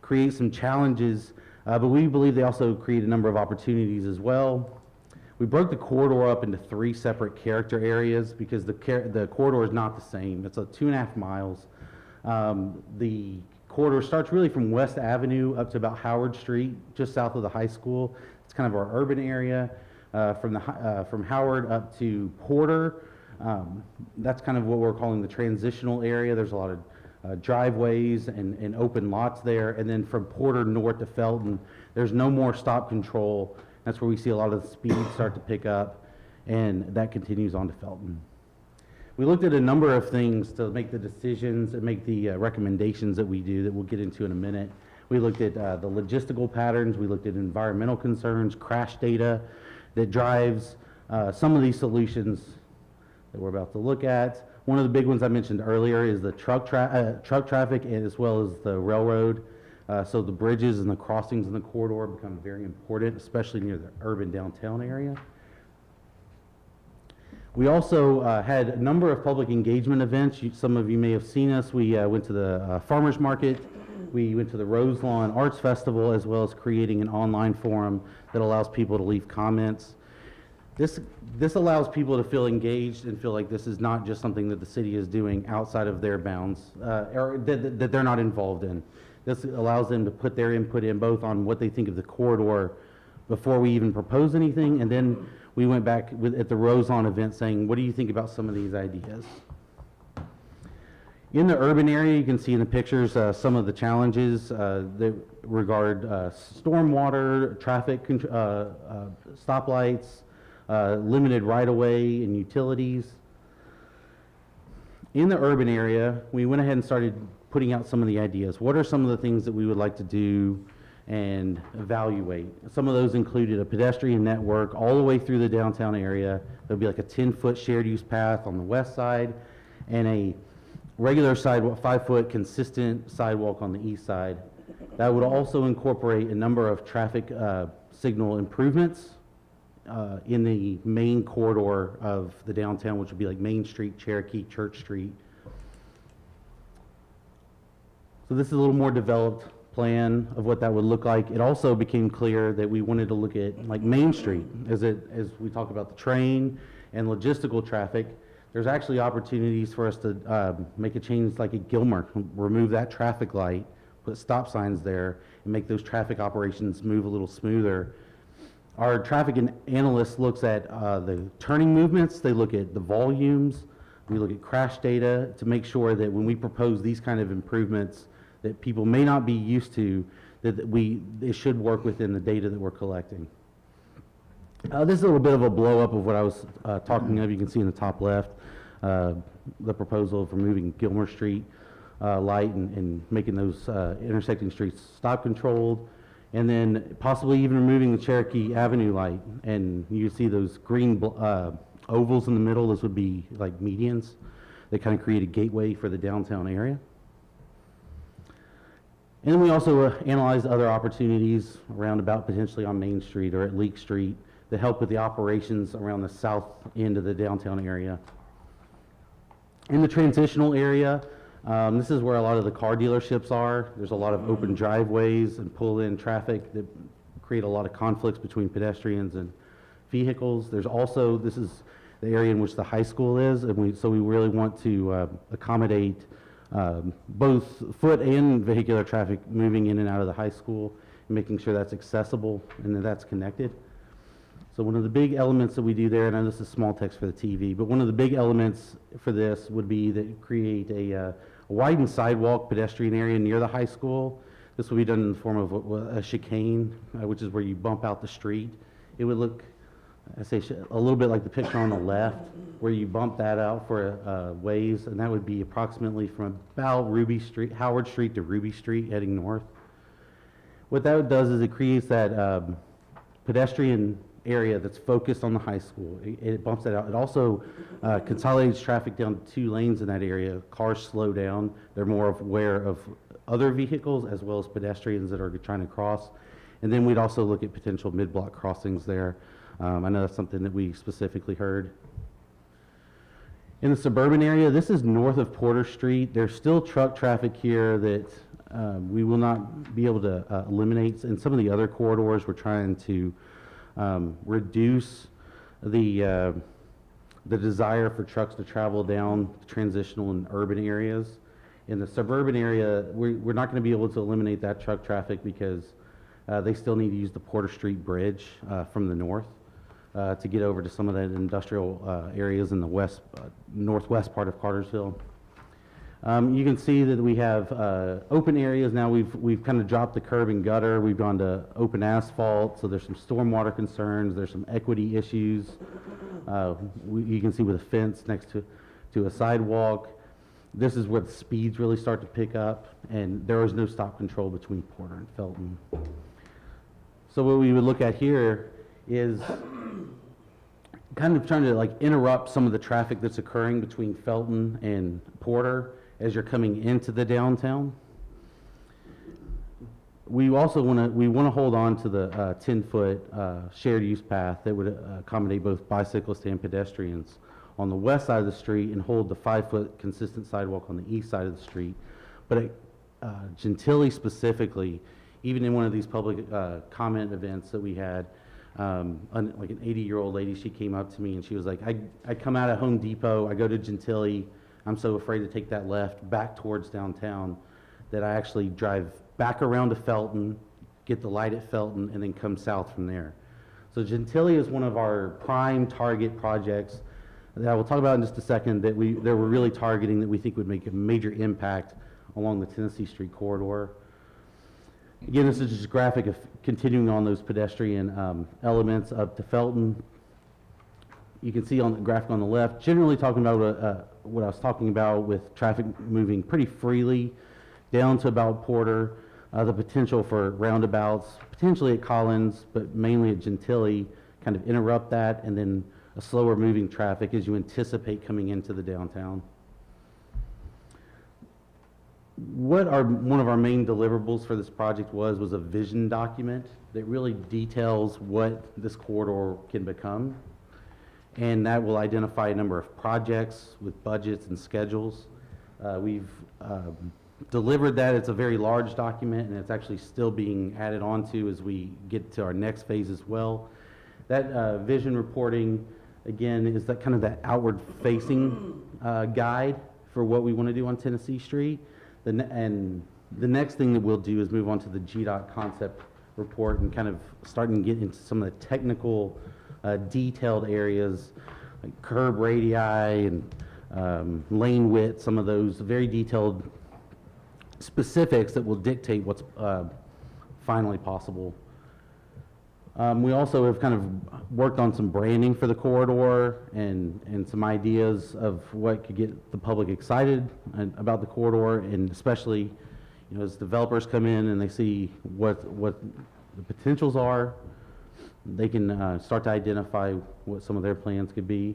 create some challenges, but we believe they also create a number of opportunities as well. We broke the corridor up into 3 separate character areas because the corridor is not the same. It's 2.5 miles. The corridor starts really from West Avenue up to about Howard Street, just south of the high school. It's kind of our urban area. From Howard up to Porter, that's kind of what we're calling the transitional area. There's a lot of driveways and open lots there. And then from Porter north to Felton, there's no more stop control. That's where we see a lot of the speed start to pick up, and that continues on to Felton. We looked at a number of things to make the decisions and make the recommendations that we do that we'll get into in a minute. We looked at the logistical patterns, we looked at environmental concerns, crash data that drives some of these solutions that we're about to look at. One of the big ones I mentioned earlier is the truck traffic as well as the railroad. So the bridges and the crossings in the corridor become very important, especially near the urban downtown area. We also had a number of public engagement events. Some of you may have seen us. We went to the farmers market. We went to the Roselawn Arts Festival, as well as creating an online forum that allows people to leave comments. This allows people to feel engaged and feel like this is not just something that the city is doing outside of their bounds, or that they're not involved in. This allows them to put their input in both on what they think of the corridor before we even propose anything, and then we went back at the Roselawn event saying, what do you think about some of these ideas? In the urban area, you can see in the pictures some of the challenges that regard stormwater, traffic, stoplights, limited right-of-way and utilities. In the urban area, we went ahead and started putting out some of the ideas. What are some of the things that we would like to do and evaluate? Some of those included a pedestrian network all the way through the downtown area. There'll be like a 10-foot shared use path on the west side and a regular sidewalk, 5-foot consistent sidewalk on the east side. That would also incorporate a number of traffic signal improvements in the main corridor of the downtown, which would be like Main Street, Cherokee, Church Street. So this is a little more developed plan of what that would look like. It also became clear that we wanted to look at like Main Street as we talk about the train and logistical traffic. There's actually opportunities for us to make a change like at Gilmer, remove that traffic light, put stop signs there, and make those traffic operations move a little smoother. Our traffic analyst looks at the turning movements, they look at the volumes, we look at crash data to make sure that when we propose these kind of improvements that people may not be used to, that it should work within the data that we're collecting. This is a little bit of a blow up of what I was talking of. You can see in the top left, the proposal of removing Gilmer Street light and making those intersecting streets stop controlled. And then possibly even removing the Cherokee Avenue light. And you see those green ovals in the middle. Those would be like medians. They kind of create a gateway for the downtown area. And then we also analyzed other opportunities around about potentially on Main Street or at Leek Street to help with the operations around the south end of the downtown area. In the transitional area, this is where a lot of the car dealerships are. There's a lot of open driveways and pull-in traffic that create a lot of conflicts between pedestrians and vehicles. There's also, this is the area in which the high school is, and so we really want to accommodate both foot and vehicular traffic moving in and out of the high school, and making sure that's accessible and that that's connected. So one of the big elements that we do there, and I know this is small text for the TV, but one of the big elements for this would be that create a widened sidewalk pedestrian area near the high school. This will be done in the form of a chicane, which is where you bump out the street. It would look, I say, a little bit like the picture on the left, where you bump that out for ways, and that would be approximately from about Howard Street to Ruby Street heading north. What that does is it creates that pedestrian area that's focused on the high school. It bumps that out. It also consolidates traffic down to 2 lanes in that area. Cars slow down. They're more aware of other vehicles as well as pedestrians that are trying to cross. And then we'd also look at potential mid-block crossings there. I know that's something that we specifically heard. In the suburban area, this is north of Porter Street. There's still truck traffic here that we will not be able to eliminate. In some of the other corridors, we're trying to reduce the desire for trucks to travel down transitional and urban areas. In the suburban area, we're not going to be able to eliminate that truck traffic because they still need to use the Porter Street Bridge from the north to get over to some of the industrial areas in the northwest part of Cartersville. You can see that we have open areas now. We've kind of dropped the curb and gutter. We've gone to open asphalt, so there's some stormwater concerns. There's some equity issues. You can see with a fence next to a sidewalk. This is where the speeds really start to pick up, and there is no stop control between Porter and Felton. So what we would look at here is kind of trying to like interrupt some of the traffic that's occurring between Felton and Porter as you're coming into the downtown. We also want to hold on to the 10-foot shared use path that would accommodate both bicyclists and pedestrians on the west side of the street and hold the 5-foot consistent sidewalk on the east side of the street. But at Gentilly specifically, even in one of these public comment events that we had, like an 80-year-old lady, she came up to me and she was like, I come out of Home Depot, I go to Gentilly, I'm so afraid to take that left back towards downtown that I actually drive back around to Felton, get the light at Felton, and then come south from there. So Gentilly is one of our prime target projects that I will talk about in just a second that we're really targeting that we think would make a major impact along the Tennessee Street corridor. Again, this is just a graphic of continuing on those pedestrian elements up to Felton. You can see on the graphic on the left, generally talking about what I was talking about with traffic moving pretty freely down to about Porter, the potential for roundabouts, potentially at Collins, but mainly at Gentilly, kind of interrupt that, and then a slower moving traffic as you anticipate coming into the downtown. What one of our main deliverables for this project was a vision document that really details what this corridor can become. And that will identify a number of projects with budgets and schedules. We've delivered that. It's a very large document, and it's actually still being added onto as we get to our next phase as well. That vision reporting, again, is that kind of that outward facing guide for what we want to do on Tennessee Street. And the next thing that we'll do is move on to the GDOT concept report and kind of starting to get into some of the technical detailed areas like curb radii and lane width, some of those very detailed specifics that will dictate what's finally possible. We also have kind of worked on some branding for the corridor and some ideas of what could get the public excited about the corridor, and especially, you know, as developers come in and they see what the potentials are, they can start to identify what some of their plans could be.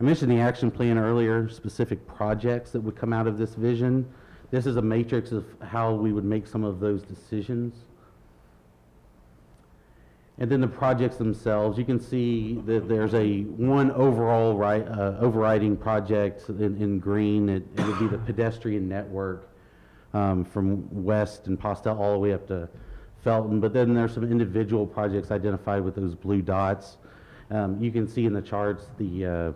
I mentioned the action plan earlier, specific projects that would come out of this vision. This is a matrix of how we would make some of those decisions. And then the projects themselves, you can see that there's one overall overriding project in green. It would be the pedestrian network from West and Postel all the way up to Felton. But then there's some individual projects identified with those blue dots. You can see in the charts the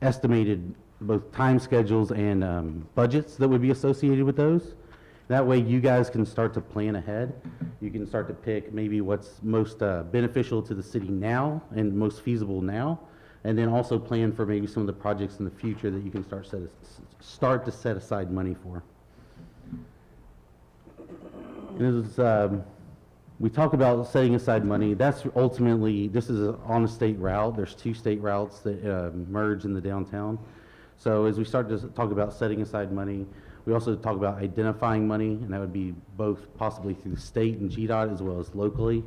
estimated both time schedules and budgets that would be associated with those. That way you guys can start to plan ahead. You can start to pick maybe what's most beneficial to the city now and most feasible now, and then also plan for maybe some of the projects in the future that you can start to set aside money for. And we talk about setting aside money. That's ultimately, this is on a state route. There's 2 state routes that merge in the downtown. So as we start to talk about setting aside money, we also talk about identifying money, and that would be both possibly through the state and GDOT as well as locally.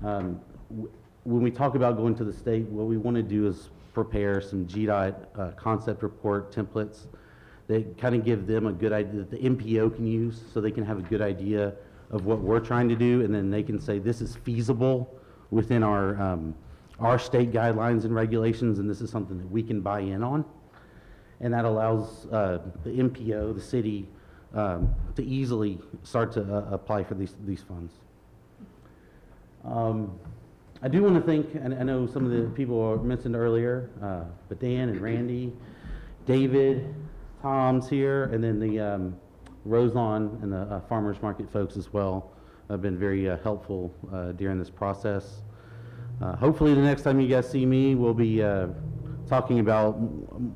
When we talk about going to the state, what we want to do is prepare some GDOT concept report templates that kind of give them a good idea that the MPO can use, so they can have a good idea of what we're trying to do, and then they can say this is feasible within our state guidelines and regulations, and this is something that we can buy in on. And that allows the MPO, the city, to easily start to apply for these funds. I do want to thank, and I know some of the people mentioned earlier, but Dan and Randy, David, Tom's here, and then the Roselon and the farmers market folks as well have been very helpful during this process. Hopefully the next time you guys see me, we'll be talking about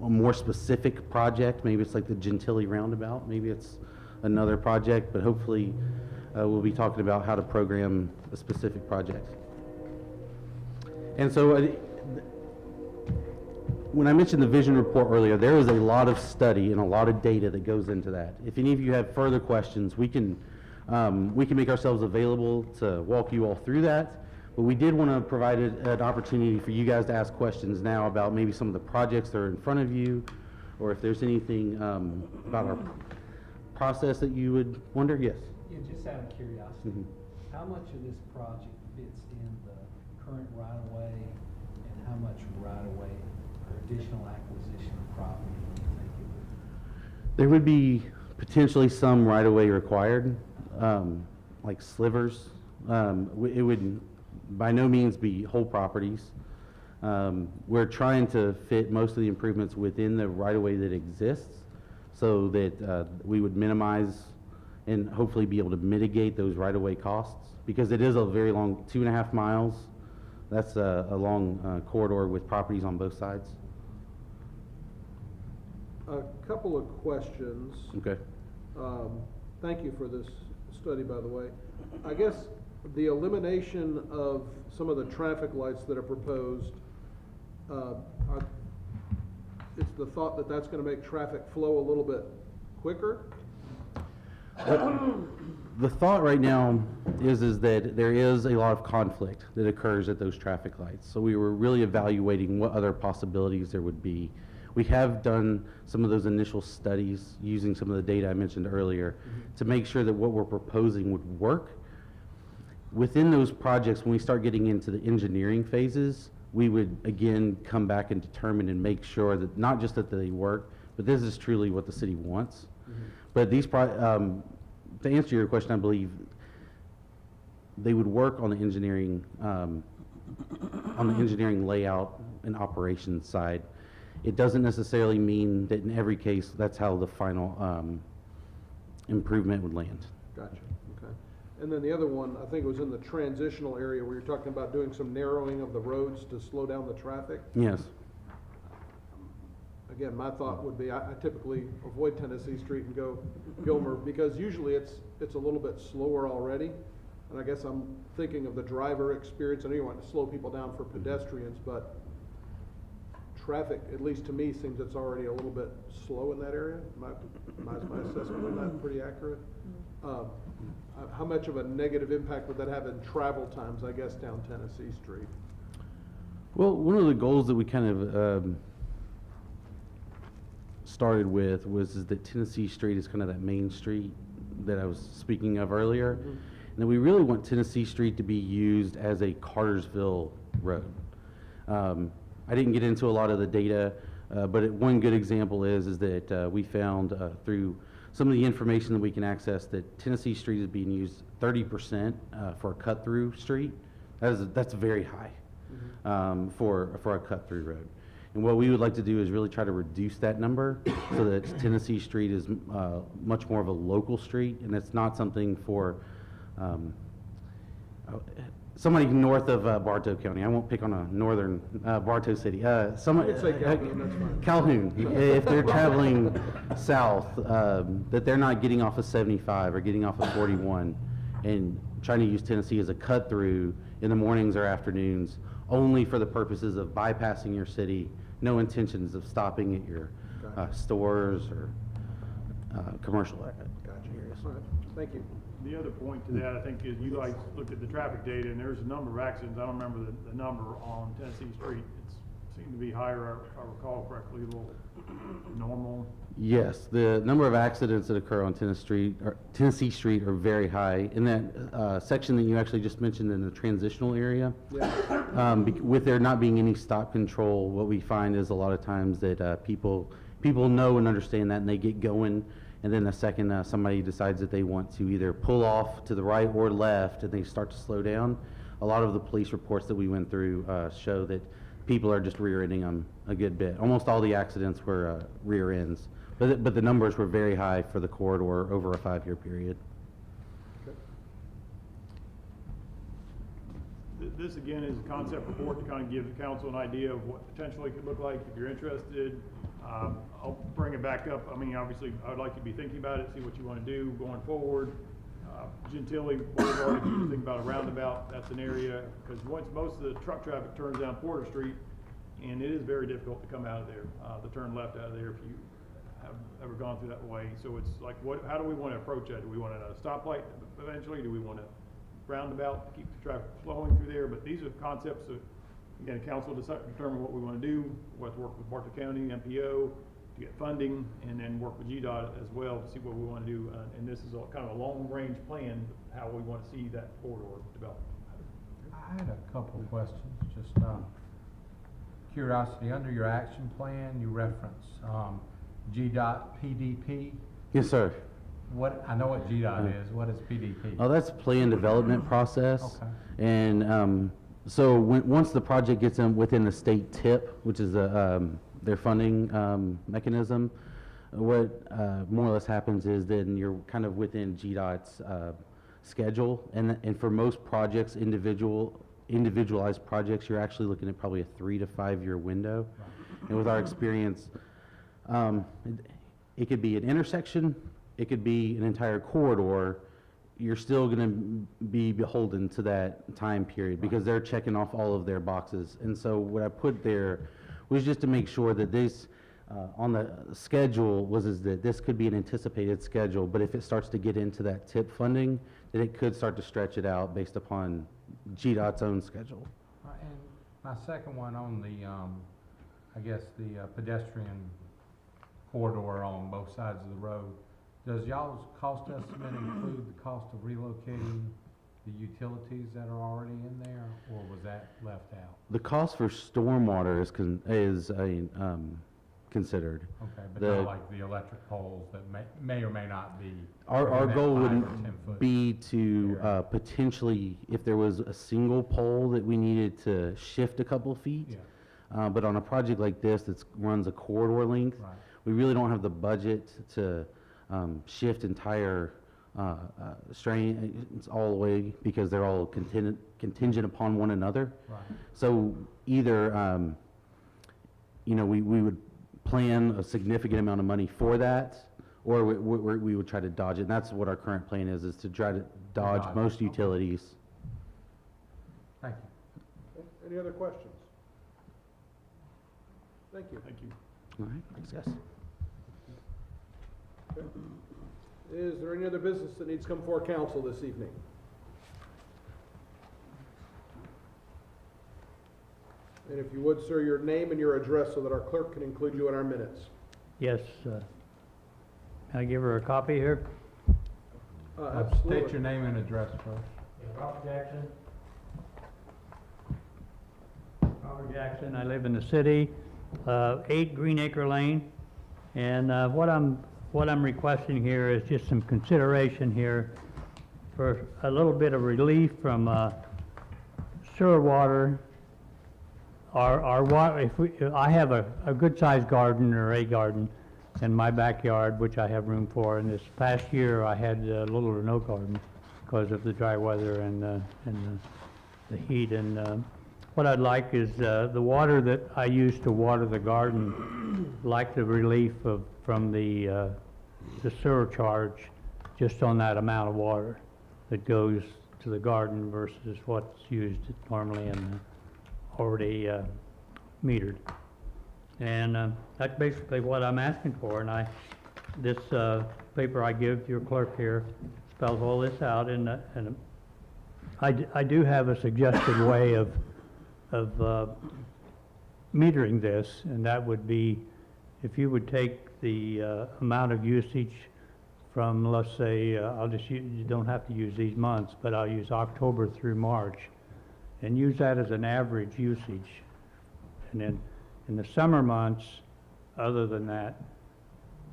a more specific project. Maybe it's like the Gentilly roundabout, maybe it's another project, but hopefully we'll be talking about how to program a specific project. And so when I mentioned the vision report earlier, there is a lot of study and a lot of data that goes into that. If any of you have further questions, we can make ourselves available to walk you all through that. But we did want to provide an opportunity for you guys to ask questions now about maybe some of the projects that are in front of you, or if there's anything about our process that you would wonder. Yes? Yeah, just out of curiosity, how much of this project fits in the current right-of-way, and how much right-of-way or additional acquisition of property do you think it would? There would be potentially some right-of-way required, like slivers. It would by no means be whole properties. We're trying to fit most of the improvements within the right-of-way that exists, so that we would minimize and hopefully be able to mitigate those right-of-way costs, because it is a very long, 2.5 miles. That's a long corridor with properties on both sides. A couple of questions. Okay. Thank you for this study, by the way. I guess the elimination of some of the traffic lights that are proposed, it's the thought that that's gonna make traffic flow a little bit quicker? The thought right now is that there is a lot of conflict that occurs at those traffic lights. So we were really evaluating what other possibilities there would be. We have done some of those initial studies using some of the data I mentioned earlier to make sure that what we're proposing would work. Within those projects, when we start getting into the engineering phases, we would again come back and determine and make sure that not just that they work, but this is truly what the city wants. But these, to answer your question, I believe they would work on the engineering layout and operations side. It doesn't necessarily mean that in every case that's how the final improvement would land. Gotcha, okay. And then the other one, I think it was in the transitional area where you're talking about doing some narrowing of the roads to slow down the traffic. Yes. Again, my thought would be, I typically avoid Tennessee Street and go Gilmer, because usually it's a little bit slower already. And I guess I'm thinking of the driver experience. I know you want to slow people down for pedestrians, but traffic, at least to me, seems it's already a little bit slow in that area. My assessment of that pretty accurate. How much of a negative impact would that have in travel times, I guess, down Tennessee Street? Well, one of the goals that we kind of started with was that Tennessee Street is kind of that main street that I was speaking of earlier. And that we really want Tennessee Street to be used as a Cartersville road. I didn't get into a lot of the data, but one good example is that we found through some of the information that we can access that Tennessee Street is being used 30% for a cut-through street. That's very high for a cut-through road. And what we would like to do is really try to reduce that number so that Tennessee Street is much more of a local street, and it's not something for somebody north of Bartow County. I won't pick on a northern Bartow city. Somebody, I'd say Calhoun, that's fine. Calhoun. If they're traveling south, that they're not getting off of 75 or getting off of 41 and trying to use Tennessee as a cut through in the mornings or afternoons only for the purposes of bypassing your city, no intentions of stopping at your stores or commercial areas. All right, thank you. The other point to that, I think, is you guys looked at the traffic data, and there's a number of accidents. I don't remember the number on Tennessee Street. It seemed to be higher, if I recall correctly, a little normal. Yes, the number of accidents that occur on Tennessee Street are very high. In that section that you actually just mentioned in the transitional area, with there not being any stop control, what we find is a lot of times that people know and understand that, and they get going. And then the second somebody decides that they want to either pull off to the right or left and they start to slow down, a lot of the police reports that we went through show that people are just rear-ending them a good bit. Almost all the accidents were rear ends, but the numbers were very high for the corridor over a 5-year period. This again is a concept report to kind of give the council an idea of what potentially could look like if you're interested. I'll bring it back up. I mean, obviously, I would like you to be thinking about it, see what you want to do going forward. Gentilly, we've already been thinking about a roundabout. That's an area, because once most of the truck traffic turns down Porter Street, and it is very difficult to come out of there, to turn left out of there if you have ever gone through that way. So it's like, how do we want to approach that? Do we want a stoplight eventually? Do we want a roundabout to keep the traffic flowing through there? But these are concepts that, again, council determine what we want to do. We'll have to work with Bartow County, MPO, to get funding, and then work with GDOT as well to see what we want to do. And this is kind of a long-range plan, how we want to see that corridor develop. I had a couple of questions, just curiosity. Under your action plan, you reference GDOT PDP. Yes, sir. I know what GDOT is. What is PDP? Oh, that's plan development process. Okay. And so once the project gets within the state TIP, which is their funding mechanism, what more or less happens is then you're kind of within GDOT's schedule, and for most projects, individualized projects, you're actually looking at probably a 3 to 5 year window. Right. And with our experience, it could be an intersection, it could be an entire corridor. You're still going to be beholden to that time period because they're checking off all of their boxes. And so what I put there was just to make sure that on the schedule is that this could be an anticipated schedule, but if it starts to get into that TIP funding, then it could start to stretch it out based upon GDOT's own schedule. And my second one on the, I guess, the pedestrian corridor on both sides of the road. Does y'all's cost estimate include the cost of relocating the utilities that are already in there, or was that left out? The cost for stormwater is considered. Okay, but not like the electric poles that may or may not be. Our that goal 5 or 10 wouldn't foot be to potentially, if there was a single pole that we needed to shift a couple feet. But on a project like this that runs a corridor length, we really don't have the budget to shift entire strains all the way, because they're all contingent upon one another. Right. So either, we would plan a significant amount of money for that, or we would try to dodge it. And that's what our current plan is to try to dodge most utilities. Thank you. Okay. Any other questions? Thank you. Thank you. All right, thanks, guys. Okay. Is there any other business that needs to come before council this evening? And if you would, sir, your name and your address so that our clerk can include you in our minutes. Yes. Can I give her a copy here? Absolutely. State your name and address first. Robert Jackson. Robert Jackson. I live in the city, 8 Green Acre Lane, and what I'm requesting here is just some consideration here for a little bit of relief from sewer water. Our water, I have a good-sized garden, or a garden, in my backyard, which I have room for. And this past year, I had little or no garden because of the dry weather and the heat. And what I'd like is the water that I use to water the garden, like the relief from the sewer charge, just on that amount of water that goes to the garden versus what's used normally in the already metered. And that's basically what I'm asking for. And this paper I give your clerk here spells all this out. And I do have a suggested way of metering this, and that would be if you would take the amount of usage from, let's say, I'll just use, you don't have to use these months, but I'll use October through March, and use that as an average usage. And then in the summer months, other than that,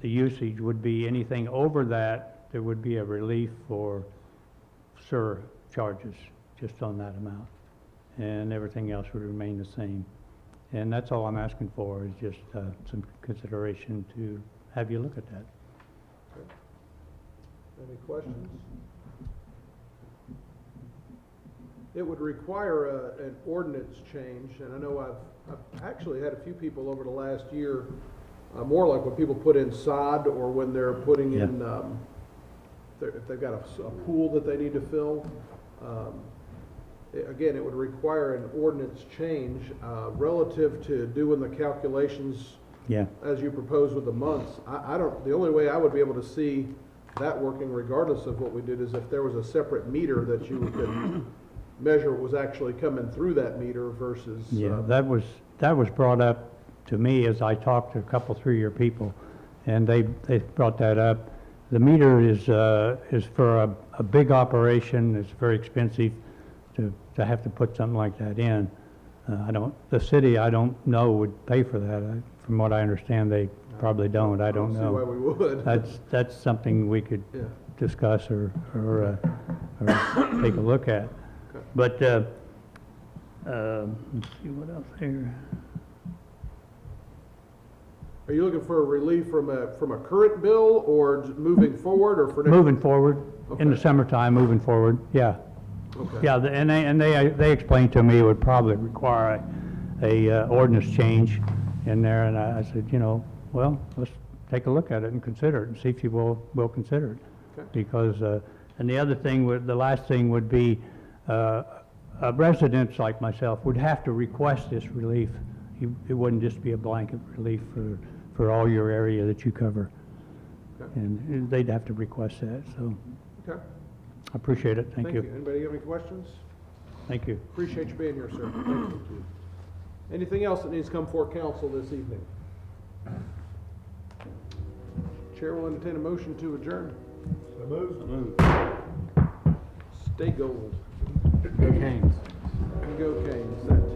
the usage would be anything over that, there would be a relief for sewer charges just on that amount. And everything else would remain the same. And that's all I'm asking for, is just some consideration to have you look at that. Okay. Any questions? It would require an ordinance change, and I know I've actually had a few people over the last year, more like when people put in sod or when they're putting in, if they've got a pool that they need to fill. Again, it would require an ordinance change relative to doing the calculations as you propose with the months. The only way I would be able to see that working regardless of what we did is if there was a separate meter that you could measure what was actually coming through that meter versus. That was brought up to me as I talked to a couple, 3-year people, and they brought that up. The meter is for a big operation. It's very expensive to have to put something like that in. The city, I don't know, would pay for that. From what I understand, they probably don't. I don't know. See why we would. That's something we could discuss or take a look at. Okay. But let's see what else here. Are you looking for a relief from a current bill, or moving forward, or for next? Moving forward, in the Okay. summertime, moving forward, yeah. Okay. Yeah, and they explained to me it would probably require a ordinance change in there, and I said, well, let's take a look at it and consider it, and see if you will consider it. Okay. Because, and the other thing, the last thing would be, residents like myself would have to request this relief. It wouldn't just be a blanket relief for all your area that you cover. Okay. And they'd have to request that, so Okay. I appreciate it. Thank you. Anybody have any questions? Thank you. Appreciate you being here, sir. Thank you. Anything else that needs to come before council this evening? Chair will entertain a motion to adjourn. So moved. Stay gold. Go Canes. And go Canes.